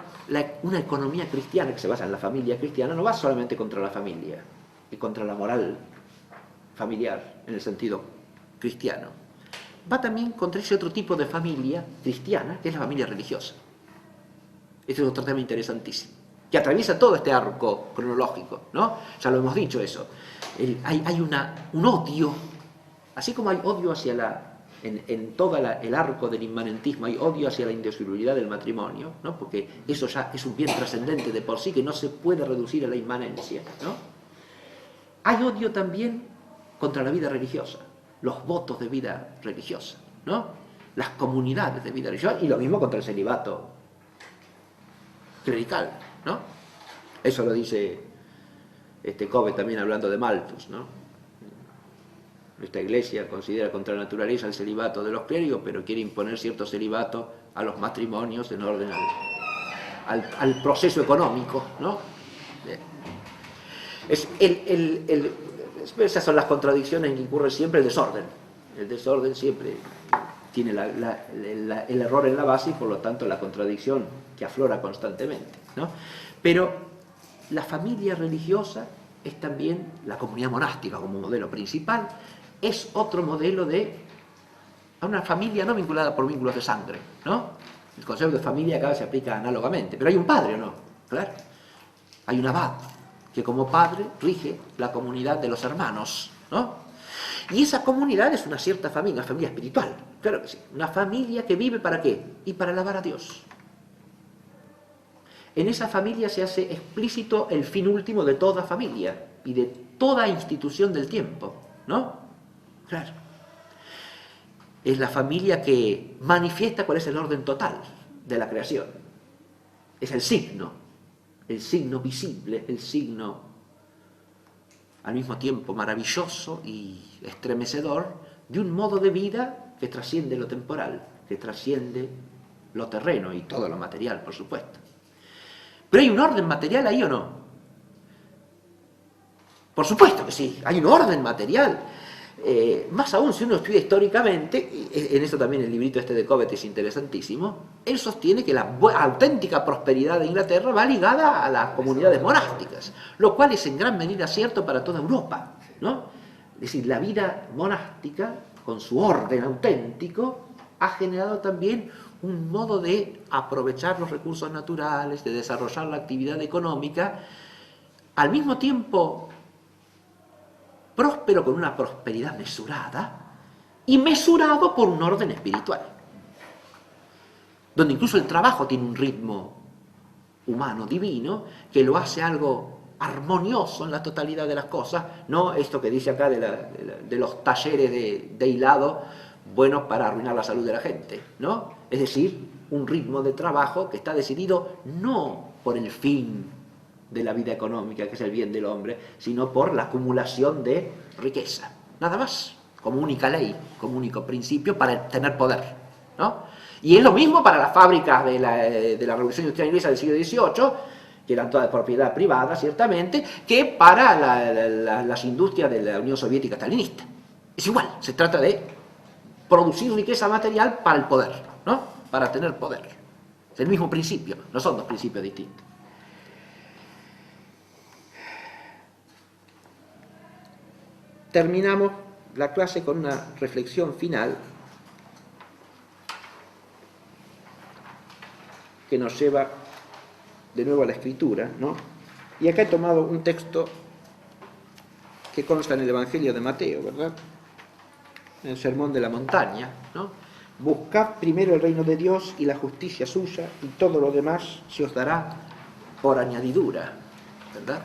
una economía cristiana que se basa en la familia cristiana no va solamente contra la familia y contra la moral familiar en el sentido cristiano. Va también contra ese otro tipo de familia cristiana que es la familia religiosa. Este es otro tema interesantísimo que atraviesa todo este arco cronológico, ¿no? Ya lo hemos dicho eso. Hay un odio, así como hay odio hacia en todo el arco del inmanentismo, hay odio hacia la indisolubilidad del matrimonio, ¿no? Porque eso ya es un bien trascendente de por sí que no se puede reducir a la inmanencia, ¿no? Hay odio también contra la vida religiosa, los votos de vida religiosa, ¿no? Las comunidades de vida religiosa, y lo mismo contra el celibato clerical, ¿no? Eso lo dice Cobbett también hablando de Malthus, ¿no? Nuestra Iglesia considera contra la naturaleza el celibato de los clérigos, pero quiere imponer cierto celibato a los matrimonios en orden al proceso económico, ¿no? Esas son las contradicciones en que incurre siempre el desorden. El desorden siempre tiene el error en la base y por lo tanto la contradicción que aflora constantemente, ¿no? Pero la familia religiosa es también la comunidad monástica como modelo principal. Es otro modelo de una familia no vinculada por vínculos de sangre, ¿no? El concepto de familia cada vez se aplica análogamente, pero hay un padre, ¿o no? Claro. Hay un abad que como padre rige la comunidad de los hermanos, ¿no? Y esa comunidad es una cierta familia, una familia espiritual, claro que sí. Una familia que vive ¿para qué? Y para alabar a Dios. En esa familia se hace explícito el fin último de toda familia y de toda institución del tiempo, ¿no? Claro. Es la familia que manifiesta cuál es el orden total de la creación. Es el signo visible, el signo al mismo tiempo maravilloso y estremecedor de un modo de vida que trasciende lo temporal, que trasciende lo terreno y todo lo material, por supuesto. ¿Pero hay un orden material ahí o no? Por supuesto que sí, hay un orden material. Más aún si uno estudia históricamente, y en eso también el librito de Cobbett es interesantísimo, él sostiene que la auténtica prosperidad de Inglaterra va ligada a las comunidades monásticas, lo cual es en gran medida cierto para toda Europa, ¿no? Es decir, la vida monástica, con su orden auténtico, ha generado también un modo de aprovechar los recursos naturales, de desarrollar la actividad económica, al mismo tiempo próspero con una prosperidad mesurada y mesurado por un orden espiritual, donde incluso el trabajo tiene un ritmo humano, divino, que lo hace algo armonioso en la totalidad de las cosas, no esto que dice acá de los talleres de hilado buenos para arruinar la salud de la gente, ¿no? Es decir, un ritmo de trabajo que está decidido no por el fin de la vida económica, que es el bien del hombre, sino por la acumulación de riqueza, nada más, como única ley, como único principio para tener poder, ¿no? Y es lo mismo para las fábricas de la Revolución Industrial Inglesa del siglo XVIII, que eran todas de propiedad privada, ciertamente, que para las industrias de la Unión Soviética stalinista. Es igual, se trata de producir riqueza material para el poder, ¿no? Para tener poder. Es el mismo principio, no son dos principios distintos. Terminamos la clase con una reflexión final que nos lleva de nuevo a la escritura, ¿no? Y acá he tomado un texto que consta en el Evangelio de Mateo, ¿verdad? En el Sermón de la Montaña, ¿no? Buscad primero el reino de Dios y la justicia suya, y todo lo demás se os dará por añadidura, ¿verdad?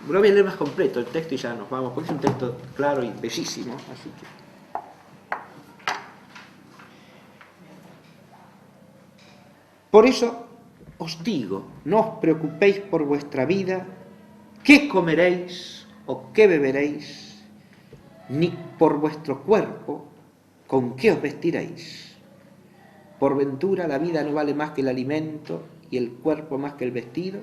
Lo voy a leer más completo el texto y ya nos vamos, porque es un texto claro y bellísimo, así que... Por eso os digo, no os preocupéis por vuestra vida, qué comeréis o qué beberéis, ni por vuestro cuerpo, con qué os vestiréis. Por ventura la vida no vale más que el alimento y el cuerpo más que el vestido.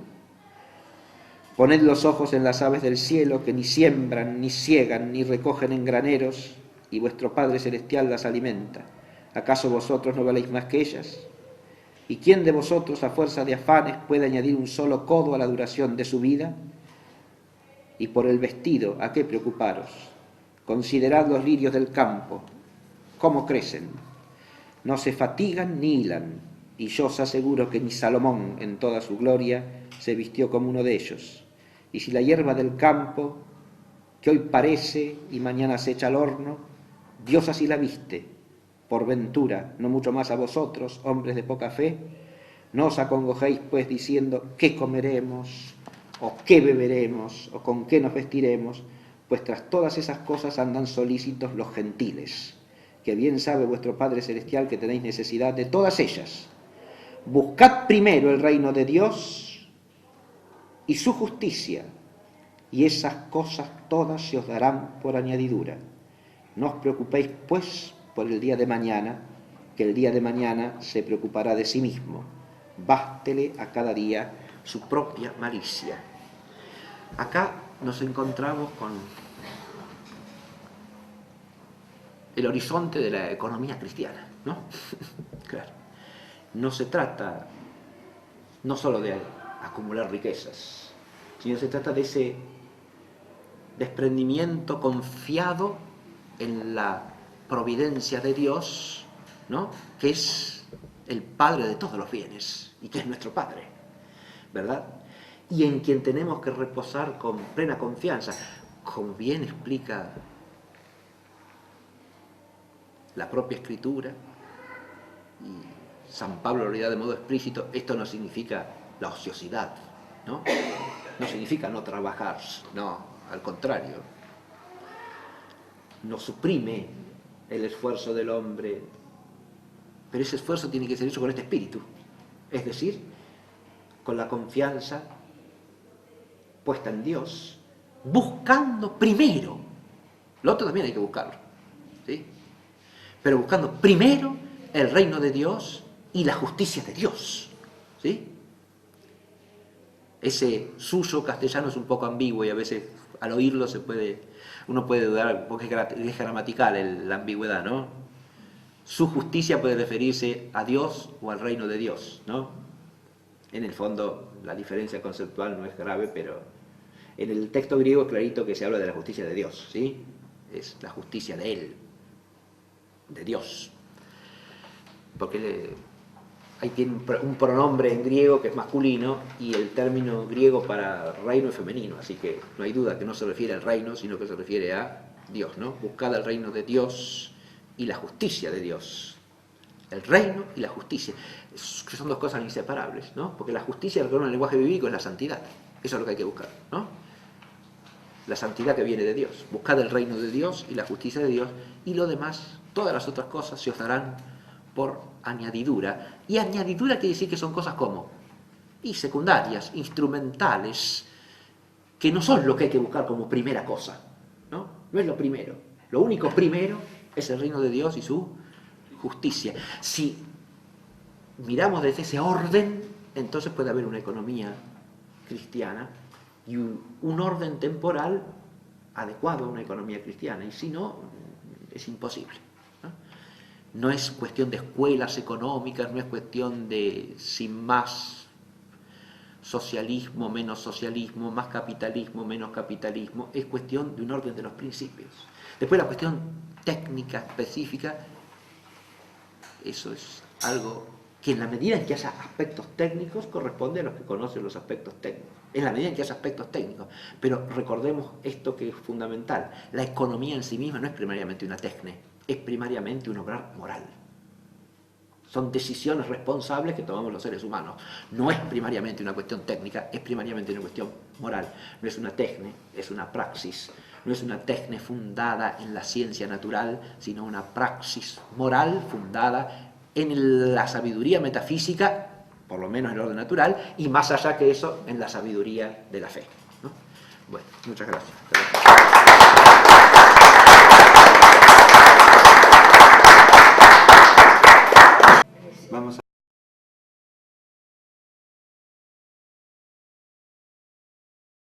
Poned los ojos en las aves del cielo, que ni siembran, ni siegan, ni recogen en graneros, y vuestro Padre Celestial las alimenta. ¿Acaso vosotros no valéis más que ellas? ¿Y quién de vosotros, a fuerza de afanes, puede añadir un solo codo a la duración de su vida? Y por el vestido, ¿a qué preocuparos? Considerad los lirios del campo, cómo crecen. No se fatigan ni hilan, y yo os aseguro que ni Salomón, en toda su gloria, se vistió como uno de ellos. Y si la hierba del campo, que hoy parece y mañana se echa al horno, Dios así la viste, por ventura, no mucho más a vosotros, hombres de poca fe, no os acongojéis pues diciendo qué comeremos, o qué beberemos, o con qué nos vestiremos, pues tras todas esas cosas andan solícitos los gentiles, que bien sabe vuestro Padre Celestial que tenéis necesidad de todas ellas. Buscad primero el reino de Dios y su justicia, y esas cosas todas se os darán por añadidura. No os preocupéis pues por el día de mañana, que el día de mañana se preocupará de sí mismo. Bástele a cada día su propia malicia. Acá nos encontramos con el horizonte de la economía cristiana, ¿no? Claro. No se trata no solo de acumular riquezas, sino se trata de ese desprendimiento confiado en la providencia de Dios, ¿no? Que es el Padre de todos los bienes y que es nuestro Padre, ¿verdad? Y en quien tenemos que reposar con plena confianza, como bien explica la propia Escritura, y San Pablo lo dirá de modo explícito, esto no significa la ociosidad, ¿no? No significa no trabajar, no, al contrario, no suprime el esfuerzo del hombre, pero ese esfuerzo tiene que ser hecho con este espíritu, es decir, con la confianza puesta en Dios, buscando primero, lo otro también hay que buscarlo, ¿sí? Pero buscando primero el reino de Dios y la justicia de Dios, ¿sí? Ese suyo castellano es un poco ambiguo y a veces al oírlo uno puede dudar, porque es gramatical la ambigüedad, ¿no? Su justicia puede referirse a Dios o al reino de Dios, ¿no? En el fondo la diferencia conceptual no es grave, pero en el texto griego es clarito que se habla de la justicia de Dios, ¿sí? Es la justicia de Él, de Dios. Porque ahí tiene un pronombre en griego que es masculino y el término griego para reino es femenino, así que no hay duda que no se refiere al reino, sino que se refiere a Dios, ¿no? Buscad el reino de Dios y la justicia de Dios. El reino y la justicia, que son dos cosas inseparables, ¿no? Porque la justicia, en el lenguaje bíblico, es la santidad, Eso es lo que hay que buscar, ¿no? La santidad que viene de Dios. Buscad el reino de Dios y la justicia de Dios, y lo demás, todas las otras cosas se os darán por añadidura. Y añadidura quiere decir que son cosas como, y secundarias, instrumentales, que no son lo que hay que buscar como primera cosa, ¿no? No es lo primero. Lo único primero es el reino de Dios y su justicia. Si miramos desde ese orden, entonces puede haber una economía cristiana y un orden temporal adecuado a una economía cristiana, y si no, es imposible, ¿no? No es cuestión de escuelas económicas, no es cuestión de, sin más, socialismo, menos socialismo, más capitalismo, menos capitalismo, es cuestión de un orden de los principios. Después la cuestión técnica específica, eso es algo que en la medida en que haya aspectos técnicos corresponde a los que conocen los aspectos técnicos, en la medida en que haya aspectos técnicos. Pero recordemos esto que es fundamental: la economía en sí misma no es primariamente una técnica, es primariamente un obrar moral. Son decisiones responsables que tomamos los seres humanos. No es primariamente una cuestión técnica, es primariamente una cuestión moral. No es una técnica, es una praxis. No es una técnica fundada en la ciencia natural, sino una praxis moral fundada en la sabiduría metafísica, por lo menos en el orden natural, y más allá que eso, en la sabiduría de la fe, ¿no? Bueno, muchas gracias.